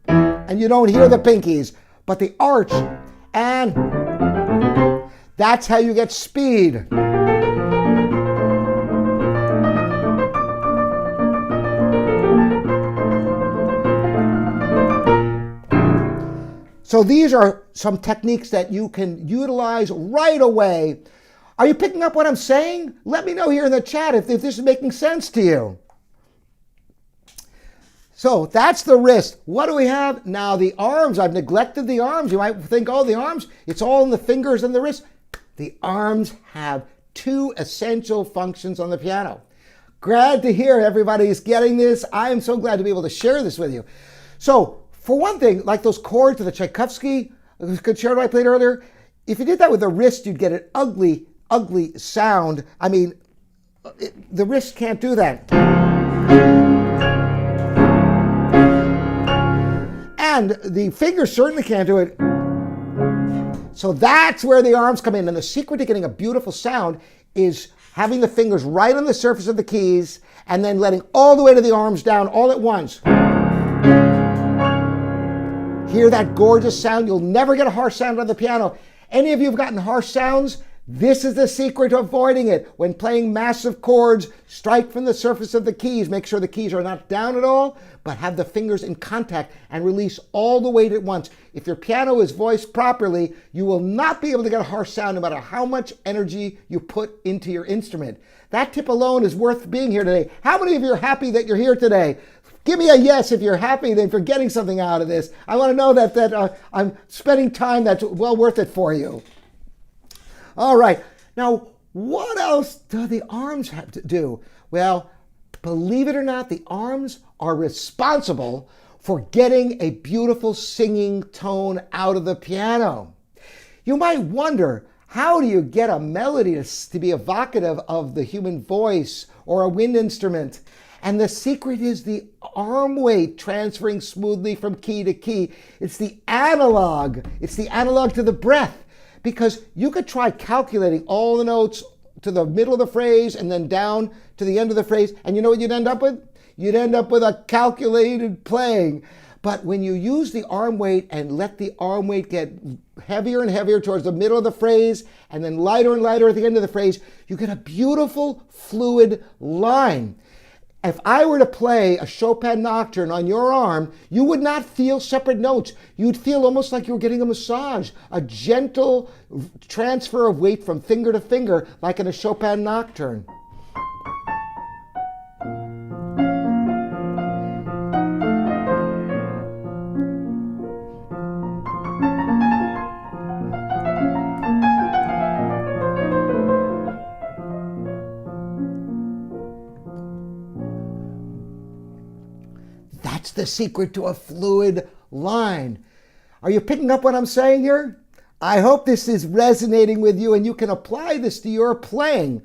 And you don't hear the pinkies, but the arch. And that's how you get speed. So these are some techniques that you can utilize right away. Are you picking up what I'm saying? Let me know here in the chat if this is making sense to you. So that's the wrist. What do we have? Now the arms. I've neglected the arms. You might think, oh, the arms, it's all in the fingers and the wrist. The arms have two essential functions on the piano. Glad to hear everybody's getting this. I am so glad to be able to share this with you. So for one thing, like those chords of the Tchaikovsky concerto I played earlier, if you did that with the wrist, you'd get an ugly ugly sound. I mean, the wrist can't do that. And the fingers certainly can't do it. So that's where the arms come in. And the secret to getting a beautiful sound is having the fingers right on the surface of the keys and then letting all the way to the arms down all at once. Hear that gorgeous sound? You'll never get a harsh sound on the piano. Any of you have gotten harsh sounds? This is the secret to avoiding it. When playing massive chords, strike from the surface of the keys. Make sure the keys are not down at all, but have the fingers in contact and release all the weight at once. If your piano is voiced properly, you will not be able to get a harsh sound no matter how much energy you put into your instrument. That tip alone is worth being here today. How many of you are happy that you're here today? Give me a yes if you're happy, then if you're getting something out of this. I want to know that I'm spending time that's well worth it for you. All right, now what else do the arms have to do? Well, believe it or not, the arms are responsible for getting a beautiful singing tone out of the piano. You might wonder, how do you get a melody to be evocative of the human voice or a wind instrument? And the secret is the arm weight transferring smoothly from key to key. It's the analog. It's the analog to the breath. Because you could try calculating all the notes to the middle of the phrase and then down to the end of the phrase, and you know what you'd end up with? You'd end up with a calculated playing. But when you use the arm weight and let the arm weight get heavier and heavier towards the middle of the phrase and then lighter and lighter at the end of the phrase, you get a beautiful, fluid line. If I were to play a Chopin nocturne on your arm, you would not feel separate notes. You'd feel almost like you were getting a massage, a gentle transfer of weight from finger to finger, like in a Chopin nocturne. That's the secret to a fluid line. Are you picking up what I'm saying here? I hope this is resonating with you and you can apply this to your playing.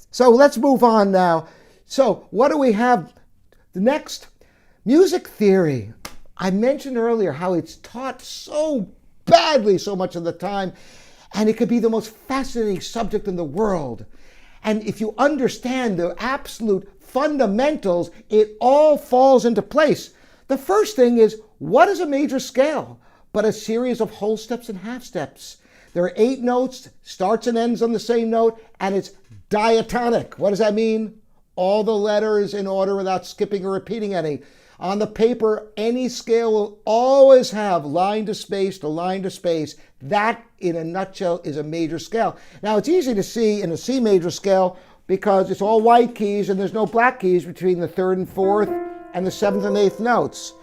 So let's move on now. So what do we have next? Music theory. I mentioned earlier how it's taught so badly so much of the time, and it could be the most fascinating subject in the world. And if you understand the absolute fundamentals, it all falls into place. The first thing is, what is a major scale but a series of whole steps and half steps? There are 8 notes, starts and ends on the same note, and it's diatonic. What does that mean? All the letters in order without skipping or repeating any. On the paper, any scale will always have line to space to line to space. That, in a nutshell, is a major scale. Now, it's easy to see in a C major scale because it's all white keys and there's no black keys between the 3rd and 4th and the 7th and 8th notes.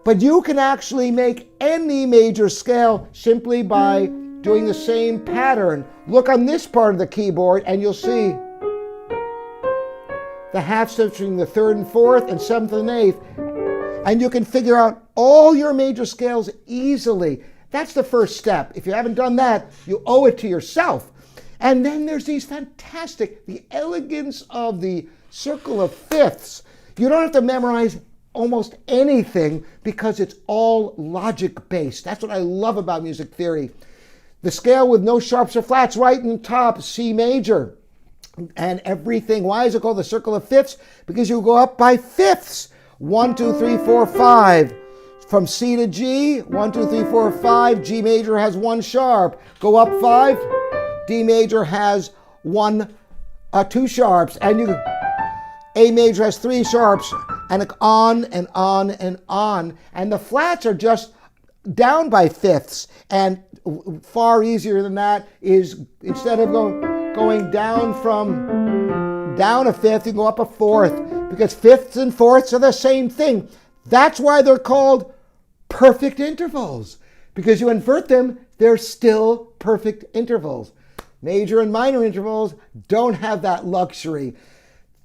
But you can actually make any major scale simply by doing the same pattern. Look on this part of the keyboard and you'll see the half steps between the 3rd and 4th and 7th and 8th. And you can figure out all your major scales easily. That's the first step. If you haven't done that, you owe it to yourself. And then there's these fantastic, the elegance of the circle of fifths. You don't have to memorize almost anything because it's all logic-based. That's what I love about music theory. The scale with no sharps or flats right in the top, C major. And everything, why is it called the circle of fifths? Because you go up by fifths. 1, 2, 3, 4, 5. From C to G, 1, 2, 3, 4, 5. G major has 1 sharp. Go up 5. D major has 2 sharps. And A major has 3 sharps. And on and on and on. And the flats are just down by fifths. And far easier than that is, instead of going down a fifth, you go up a fourth, because fifths and fourths are the same thing. That's why they're called perfect intervals, because you invert them, they're still perfect intervals. Major and minor intervals don't have that luxury.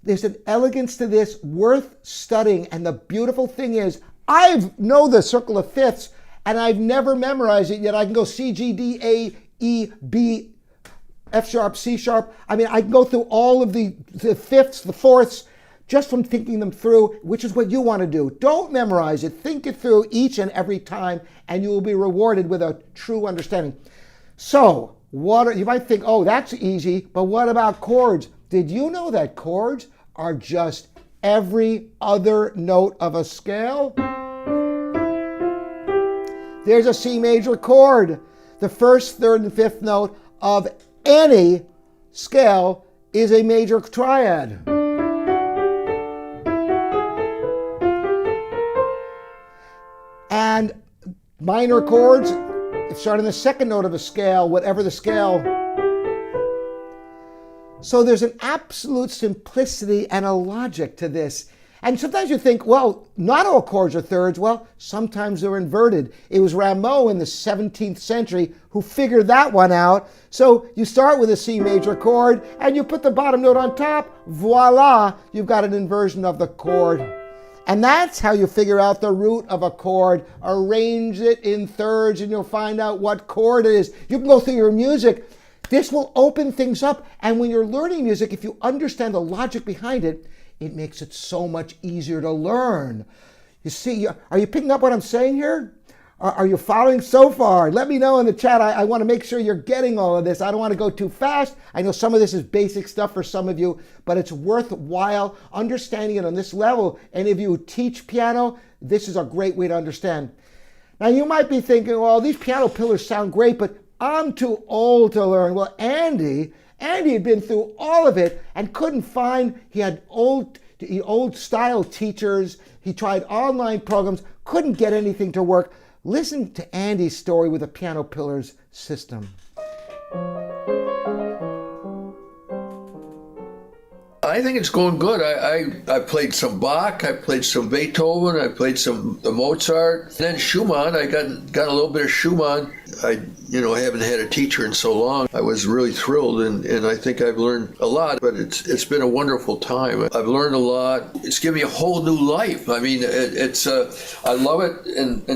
There's an elegance to this worth studying, and the beautiful thing is, I know the circle of fifths, and I've never memorized it yet. I can go C, G, D, A, E, B, F sharp, C sharp. I mean, I can go through all of the fifths, the fourths, just from thinking them through, which is what you want to do. Don't memorize it. Think it through each and every time, and you will be rewarded with a true understanding. So, you might think, oh, that's easy, but what about chords? Did you know that chords are just every other note of a scale? There's a C major chord. The first, third, and fifth note of any scale is a major triad. And minor chords, start on the second note of a scale, whatever the scale. So there's an absolute simplicity and a logic to this. And sometimes you think, well, not all chords are thirds. Well, sometimes they're inverted. It was Rameau in the 17th century who figured that one out. So you start with a C major chord and you put the bottom note on top. Voila, you've got an inversion of the chord. And that's how you figure out the root of a chord. Arrange it in thirds and you'll find out what chord it is. You can go through your music. This will open things up. And when you're learning music, if you understand the logic behind it, it makes it so much easier to learn. You see, are you picking up what I'm saying here? Are you following so far? Let me know in the chat. I want to make sure you're getting all of this. I don't want to go too fast. I know some of this is basic stuff for some of you, but it's worthwhile understanding it on this level. And if you teach piano, this is a great way to understand. Now, you might be thinking, well, these piano pillars sound great, but I'm too old to learn. Well, Andy had been through all of it and couldn't find, he had old style teachers. He tried online programs, couldn't get anything to work. Listen to Andy's story with the piano pillars system. I think it's going good. I played some Bach, I played some Beethoven, I played the Mozart. Then Schumann, I got a little bit of Schumann. I haven't had a teacher in so long. I was really thrilled, and I think I've learned a lot, but it's been a wonderful time. I've learned a lot. It's given me a whole new life. I mean, I love it, and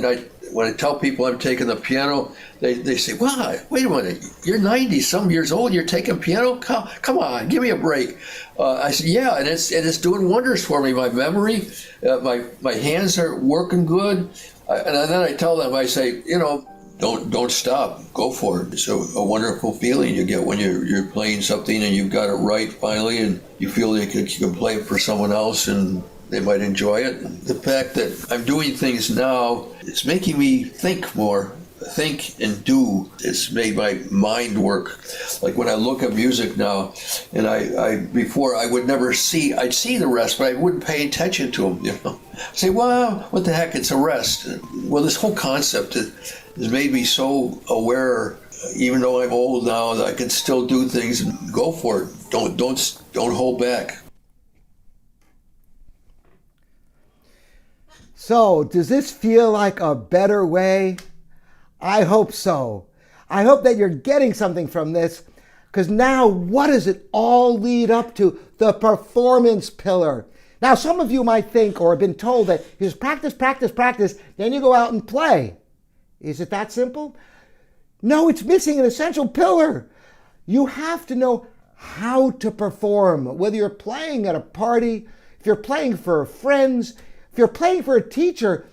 when I tell people I'm taking the piano, they say, "Wow, wait a minute, you're 90-some years old, you're taking piano? Come on, give me a break." I said, "Yeah," and it's doing wonders for me. My memory, my hands are working good, and then I tell them, I say, don't stop, go for it. It's a wonderful feeling you get when you're playing something and you've got it right finally, and you feel like you can play it for someone else and they might enjoy it. The fact that I'm doing things now, it's making me think more. Think and do. It's made my mind work. Like when I look at music now, and before I would never I'd see the rest, but I wouldn't pay attention to them. Say, well, what the heck? It's a rest. Well, this whole concept has made me so aware. Even though I'm old now, that I can still do things and go for it. Don't hold back. So, does this feel like a better way? I hope so. I hope that you're getting something from this, because now what does it all lead up to? The performance pillar. Now, some of you might think or have been told that you just practice, practice, practice, then you go out and play. Is it that simple? No, it's missing an essential pillar. You have to know how to perform, whether you're playing at a party, if you're playing for friends, if you're playing for a teacher.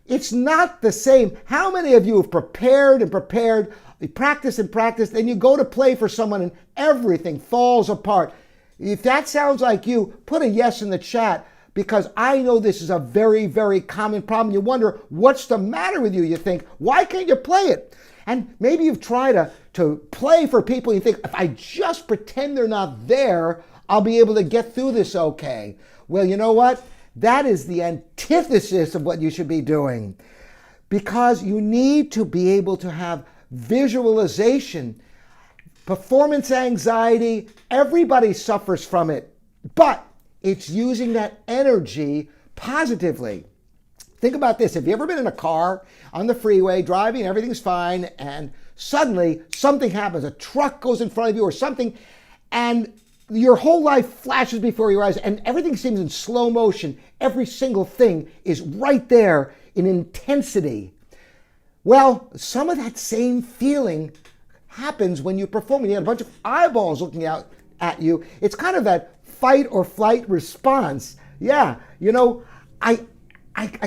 It's not the same. How many of you have prepared and prepared, you practice and practice, then you go to play for someone and everything falls apart? If that sounds like you, put a yes in the chat, because I know this is a very, very common problem. You wonder, what's the matter with you? You think, why can't you play it? And maybe you've tried to play for people. You think, if I just pretend they're not there, I'll be able to get through this okay. Well, you know what? That is the antithesis of what you should be doing, because you need to be able to have visualization. Performance anxiety, everybody suffers from it, but it's using that energy positively. Think about this. Have you ever been in a car on the freeway driving, everything's fine, and suddenly something happens, a truck goes in front of you or something, and your whole life flashes before your eyes and everything seems in slow motion. Every single thing is right there in intensity. Well, some of that same feeling happens when you perform. When you had a bunch of eyeballs looking out at you, it's kind of that fight or flight response. Yeah, you know, I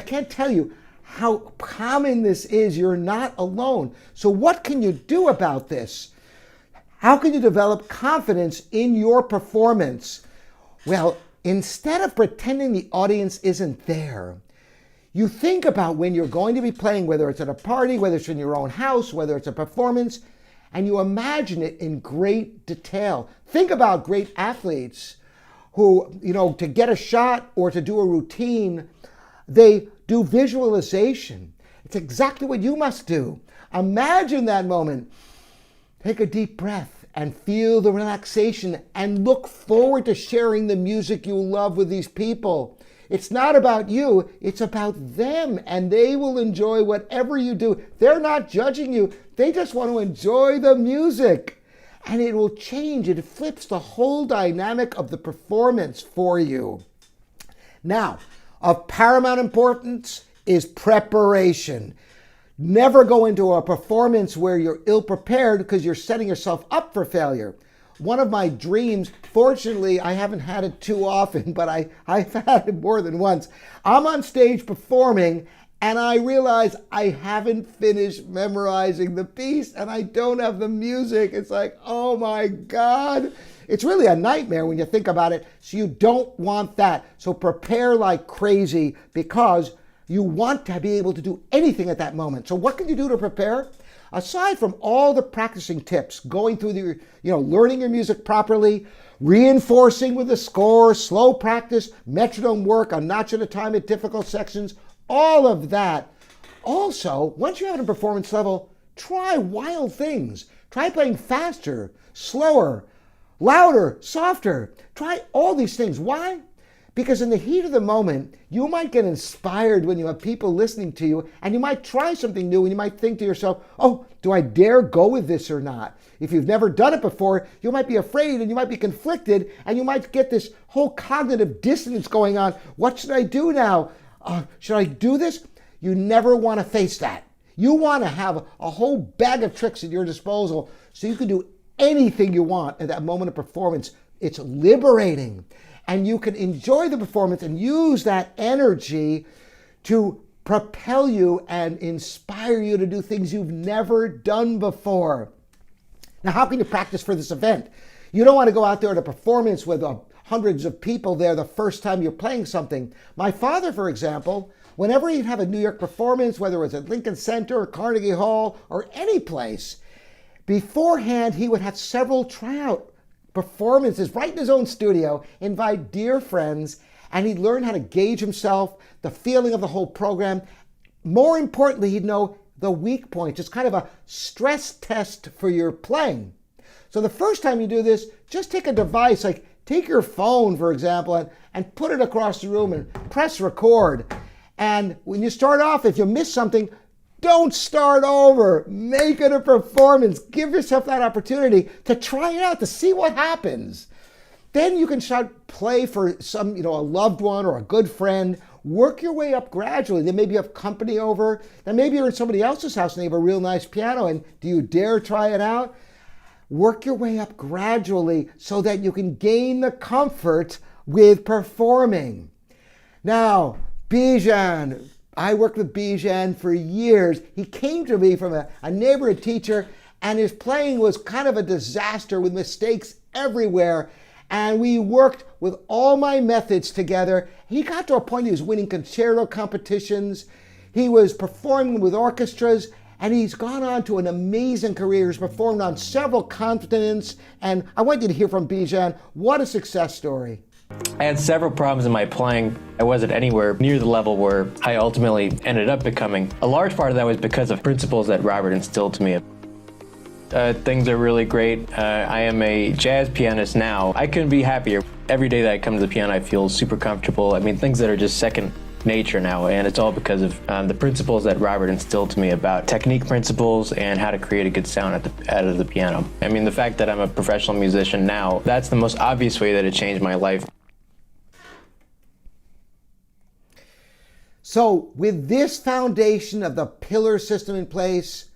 can't tell you how common this is. You're not alone. So what can you do about this? How can you develop confidence in your performance? Well, instead of pretending the audience isn't there, you think about when you're going to be playing, whether it's at a party, whether it's in your own house, whether it's a performance, and you imagine it in great detail. Think about great athletes who, you know, to get a shot or to do a routine, they do visualization. It's exactly what you must do. Imagine that moment. Take a deep breath and feel the relaxation and look forward to sharing the music you love with these people. It's not about you, it's about them, and they will enjoy whatever you do. They're not judging you, they just want to enjoy the music. And it will change, it flips the whole dynamic of the performance for you. Now, of paramount importance is preparation. Never go into a performance where you're ill-prepared because you're setting yourself up for failure. One of my dreams, fortunately, I haven't had it too often, but I've had it more than once. I'm on stage performing and I realize I haven't finished memorizing the piece and I don't have the music. It's like, oh my God. It's really a nightmare when you think about it. So you don't want that. So prepare like crazy because you want to be able to do anything at that moment. So what can you do to prepare? Aside from all the practicing tips, going through the, learning your music properly, reinforcing with the score, slow practice, metronome work, a notch at a time at difficult sections, all of that. Also, once you have a performance level, try wild things. Try playing faster, slower, louder, softer. Try all these things. Why? Because in the heat of the moment, you might get inspired when you have people listening to you, and you might try something new, and you might think to yourself, oh, do I dare go with this or not? If you've never done it before, you might be afraid, and you might be conflicted, and you might get this whole cognitive dissonance going on. What should I do now? Should I do this? You never want to face that. You want to have a whole bag of tricks at your disposal so you can do anything you want at that moment of performance. It's liberating. And you can enjoy the performance and use that energy to propel you and inspire you to do things you've never done before. Now, how can you practice for this event? You don't want to go out there at a performance with hundreds of people there the first time you're playing something. My father, for example, whenever he'd have a New York performance, whether it was at Lincoln Center or Carnegie Hall or any place, beforehand he would have several tryout performances right in his own studio, invite dear friends, and he'd learn how to gauge himself, the feeling of the whole program. More importantly, he'd know the weak points. It's kind of a stress test for your playing. So the first time you do this, just take a device, like take your phone, for example, and put it across the room and press record. And when you start off, if you miss something, don't start over. Make it a performance. Give yourself that opportunity to try it out, to see what happens. Then you can play for some, a loved one or a good friend. Work your way up gradually. Then maybe you have company over. Then maybe you're in somebody else's house and they have a real nice piano. And do you dare try it out? Work your way up gradually so that you can gain the comfort with performing. Now, Bijan. I worked with Bijan for years. He came to me from a neighborhood teacher, and his playing was kind of a disaster with mistakes everywhere. And we worked with all my methods together. He got to a point he was winning concerto competitions. He was performing with orchestras, and he's gone on to an amazing career. He's performed on several continents, and I want you to hear from Bijan. What a success story. I had several problems in my playing. I wasn't anywhere near the level where I ultimately ended up becoming. A large part of that was because of principles that Robert instilled to me. Things are really great. I am a jazz pianist now. I couldn't be happier. Every day that I come to the piano, I feel super comfortable. I mean, things that are just second nature now, and it's all because of the principles that Robert instilled to me about technique principles and how to create a good sound out of the piano. I mean, the fact that I'm a professional musician now, that's the most obvious way that it changed my life. So with this foundation of the pillar system in place,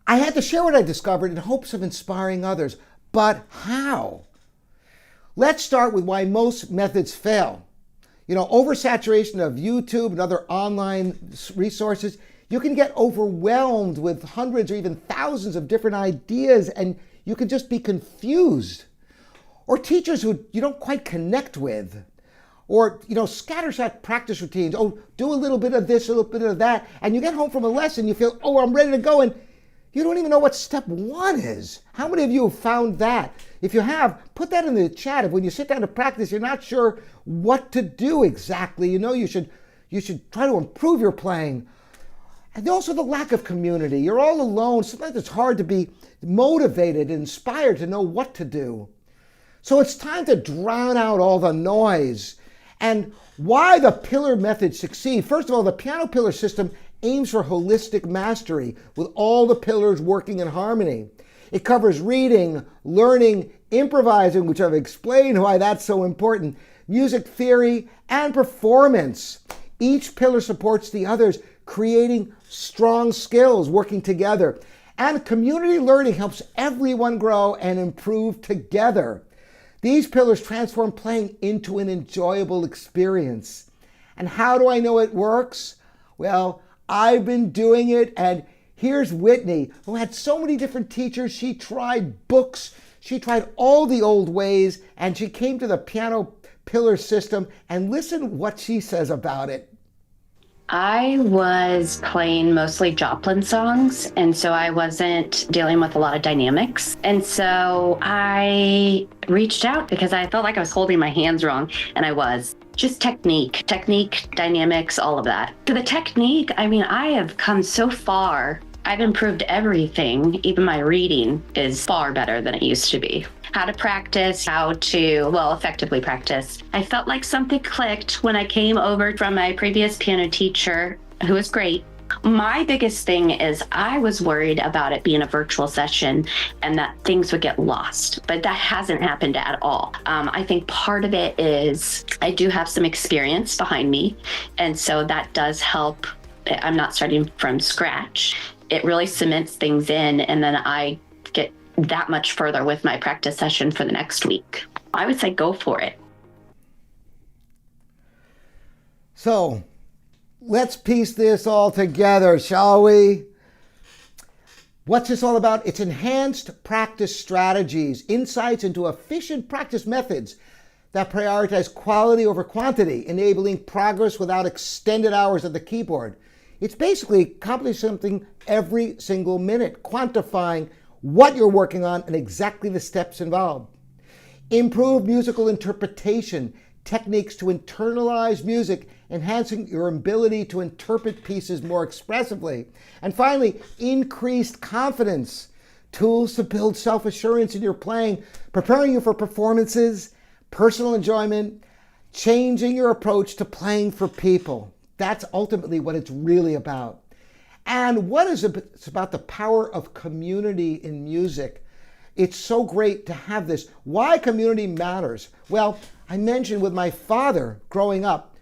I had to share what I discovered in hopes of inspiring others. But how? Let's start with why most methods fail. Oversaturation of YouTube and other online resources, you can get overwhelmed with hundreds or even thousands of different ideas, and you can just be confused. Or teachers who you don't quite connect with. Or, scattershot practice routines. Oh, do a little bit of this, a little bit of that. And you get home from a lesson, you feel, oh, I'm ready to go. And you don't even know what step one is. How many of you have found that? If you have, put that in the chat. If when you sit down to practice, you're not sure what to do exactly, you should try to improve your playing. And also the lack of community. You're all alone. Sometimes it's hard to be motivated, inspired to know what to do. So it's time to drown out all the noise. And why the pillar method succeed. First of all, the piano pillar system aims for holistic mastery with all the pillars working in harmony. It covers reading, learning, improvising, which I've explained why that's so important, music theory, and performance. Each pillar supports the others, creating strong skills working together. And community learning helps everyone grow and improve together. These pillars transform playing into an enjoyable experience. And how do I know it works? Well, I've been doing it, and here's Whitney, who had so many different teachers. She tried books, she tried all the old ways, and she came to the piano pillar system, and listen what she says about it. I was playing mostly Joplin songs, and so I wasn't dealing with a lot of dynamics. And so I reached out because I felt like I was holding my hands wrong, and I was. Just technique, dynamics, all of that. For the technique, I have come so far. I've improved everything. Even my reading is far better than it used to be. How to practice, effectively practice. I felt like something clicked when I came over from my previous piano teacher, who was great. My biggest thing is I was worried about it being a virtual session and that things would get lost, but that hasn't happened at all. I think part of it is I do have some experience behind me, and so that does help. I'm not starting from scratch. It really cements things in, and then I get that much further with my practice session for the next week. I would say go for it. So, let's piece this all together, shall we? What's this all about? It's enhanced practice strategies, insights into efficient practice methods that prioritize quality over quantity, enabling progress without extended hours at the keyboard. It's basically accomplishing something every single minute, quantifying what you're working on and exactly the steps involved. Improved musical interpretation, techniques to internalize music, enhancing your ability to interpret pieces more expressively. And finally, increased confidence, tools to build self-assurance in your playing, preparing you for performances, personal enjoyment, changing your approach to playing for people. That's ultimately what it's really about. And what is it? It's about the power of community in music. It's so great to have this. Why community matters? Well, I mentioned with my father growing up,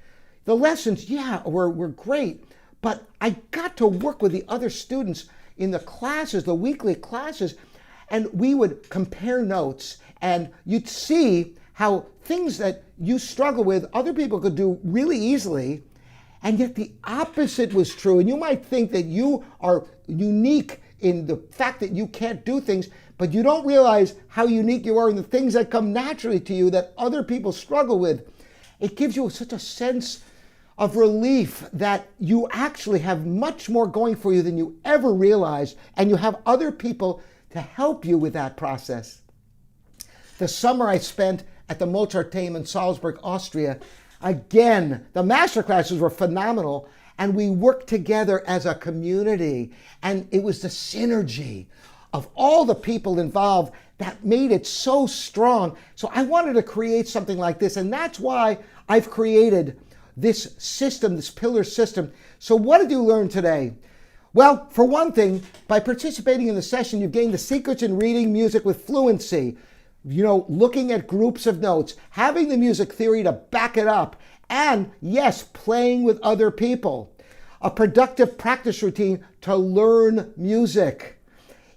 the lessons, were great, but I got to work with the other students in the classes, the weekly classes, and we would compare notes, and you'd see how things that you struggle with, other people could do really easily, and yet the opposite was true. And you might think that you are unique in the fact that you can't do things, but you don't realize how unique you are in the things that come naturally to you that other people struggle with. It gives you such a sense of relief that you actually have much more going for you than you ever realized, and you have other people to help you with that process. The summer I spent at the Mozarteum in Salzburg, Austria, again, the masterclasses were phenomenal, and we worked together as a community, and it was the synergy of all the people involved that made it so strong. So I wanted to create something like this, and that's why I've created this system, this pillar system. So what did you learn today? Well, for one thing, by participating in the session, you've gained the secrets in reading music with fluency, looking at groups of notes, having the music theory to back it up, and yes, playing with other people. A productive practice routine to learn music.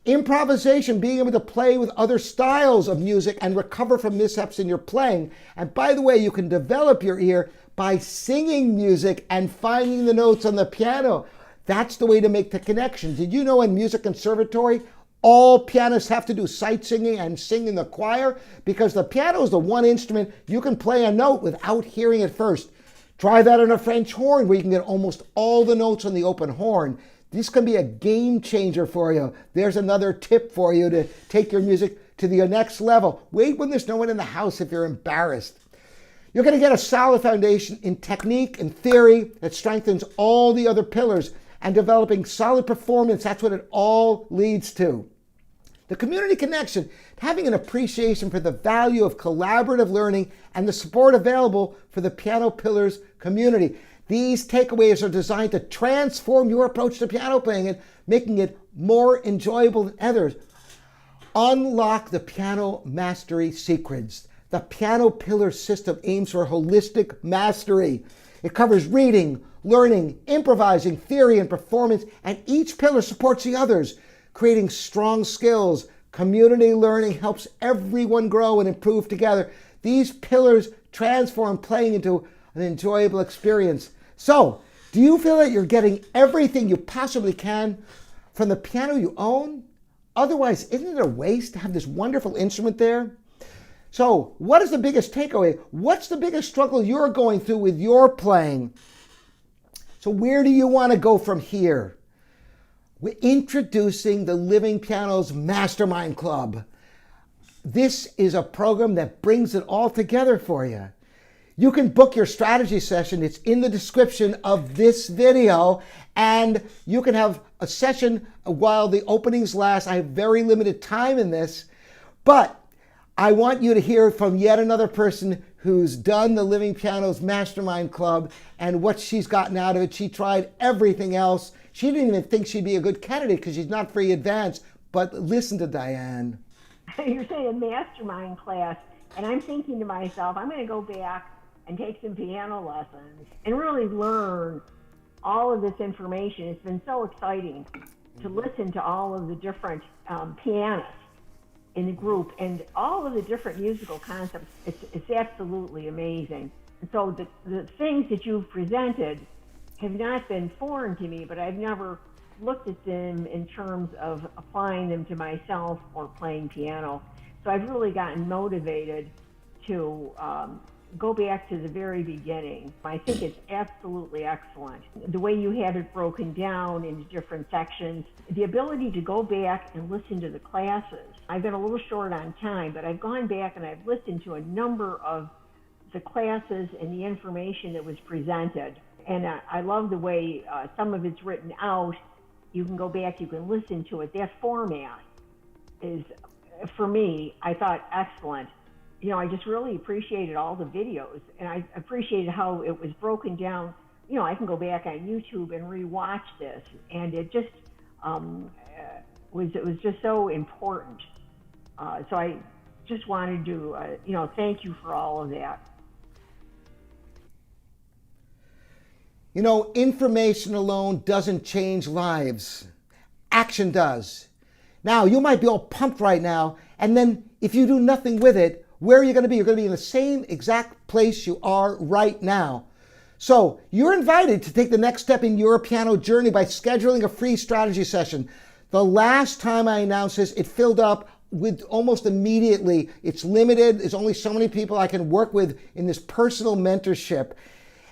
Improvisation, being able to play with other styles of music and recover from mishaps in your playing. And by the way, you can develop your ear by singing music and finding the notes on the piano. That's the way to make the connection. Did you know in music conservatory, all pianists have to do sight singing and sing in the choir? Because the piano is the one instrument you can play a note without hearing it first. Try that on a French horn where you can get almost all the notes on the open horn. This can be a game changer for you. There's another tip for you to take your music to the next level. Wait when there's no one in the house if you're embarrassed. You're going to get a solid foundation in technique and theory that strengthens all the other pillars, and developing solid performance, that's what it all leads to. The community connection, having an appreciation for the value of collaborative learning and the support available for the Piano Pillars community. These takeaways are designed to transform your approach to piano playing and making it more enjoyable than others. Unlock the piano mastery secrets. The Piano Pillars system aims for holistic mastery. It covers reading, learning, improvising, theory, and performance, and each pillar supports the others, creating strong skills. Community learning helps everyone grow and improve together. These pillars transform playing into an enjoyable experience. So, do you feel that you're getting everything you possibly can from the piano you own? Otherwise, isn't it a waste to have this wonderful instrument there? So, what is the biggest takeaway? What's the biggest struggle you're going through with your playing? So, where do you want to go from here? We're introducing the Living Piano's Mastermind Club. This is a program that brings it all together for you. You can book your strategy session. It's in the description of this video, and you can have a session while the openings last. I have very limited time in this, but I want you to hear from yet another person who's done the Living Piano's Mastermind Club and what she's gotten out of it. She tried everything else. She didn't even think she'd be a good candidate because she's not very advanced. But listen to Diane. You're saying mastermind class, and I'm thinking to myself, I'm going to go back and take some piano lessons and really learn all of this information. It's been so exciting to listen to all of the different pianists in the group and all of the different musical concepts. It's absolutely amazing. And so the things that you've presented have not been foreign to me, but I've never looked at them in terms of applying them to myself or playing piano. So I've really gotten motivated to go back to the very beginning. I think it's absolutely excellent. The way you have it broken down into different sections, the ability to go back and listen to the classes. I've been a little short on time, but I've gone back and I've listened to a number of the classes and the information that was presented. And I love the way some of it's written out. You can go back, you can listen to it. That format is, for me, I thought excellent. You know, I just really appreciated all the videos, and I appreciated how it was broken down. You know, I can go back on YouTube and rewatch this, and it just was just so important. So I just wanted to, thank you for all of that. You know, information alone doesn't change lives. Action does. Now, you might be all pumped right now, and then if you do nothing with it, where are you going to be? You're going to be in the same exact place you are right now. So you're invited to take the next step in your piano journey by scheduling a free strategy session. The last time I announced this, it filled up with almost immediately. It's limited. There's only so many people I can work with in this personal mentorship.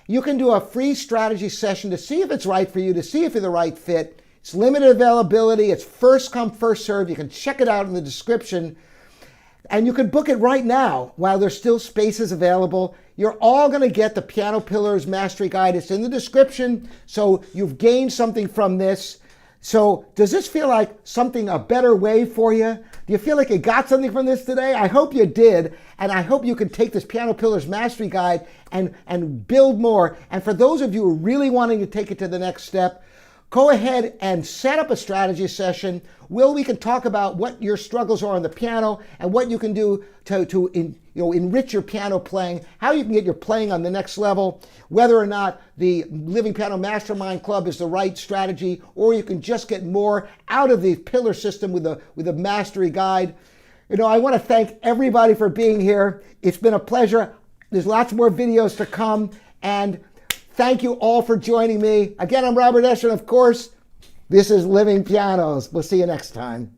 You can do a free strategy session to see if it's right for you, to see if you're the right fit. It's limited availability. It's first come, first served. You can check it out in the description. And you can book it right now while there's still spaces available. You're all going to get the Piano Pillars Mastery Guide. It's in the description, so you've gained something from this. So does this feel like a better way for you? Do you feel like you got something from this today? I hope you did, and I hope you can take this Piano Pillars Mastery Guide and build more. And for those of you who are really wanting to take it to the next step, Go ahead and set up a strategy session where we can talk about what your struggles are on the piano and what you can do to enrich your piano playing, how you can get your playing on the next level, whether or not the Living Piano Mastermind Club is the right strategy, or you can just get more out of the pillar system with a mastery guide. I want to thank everybody for being here. It's been a pleasure. There's lots more videos to come, and thank you all for joining me. Again, I'm Robert Escher, and of course, this is Living Pianos. We'll see you next time.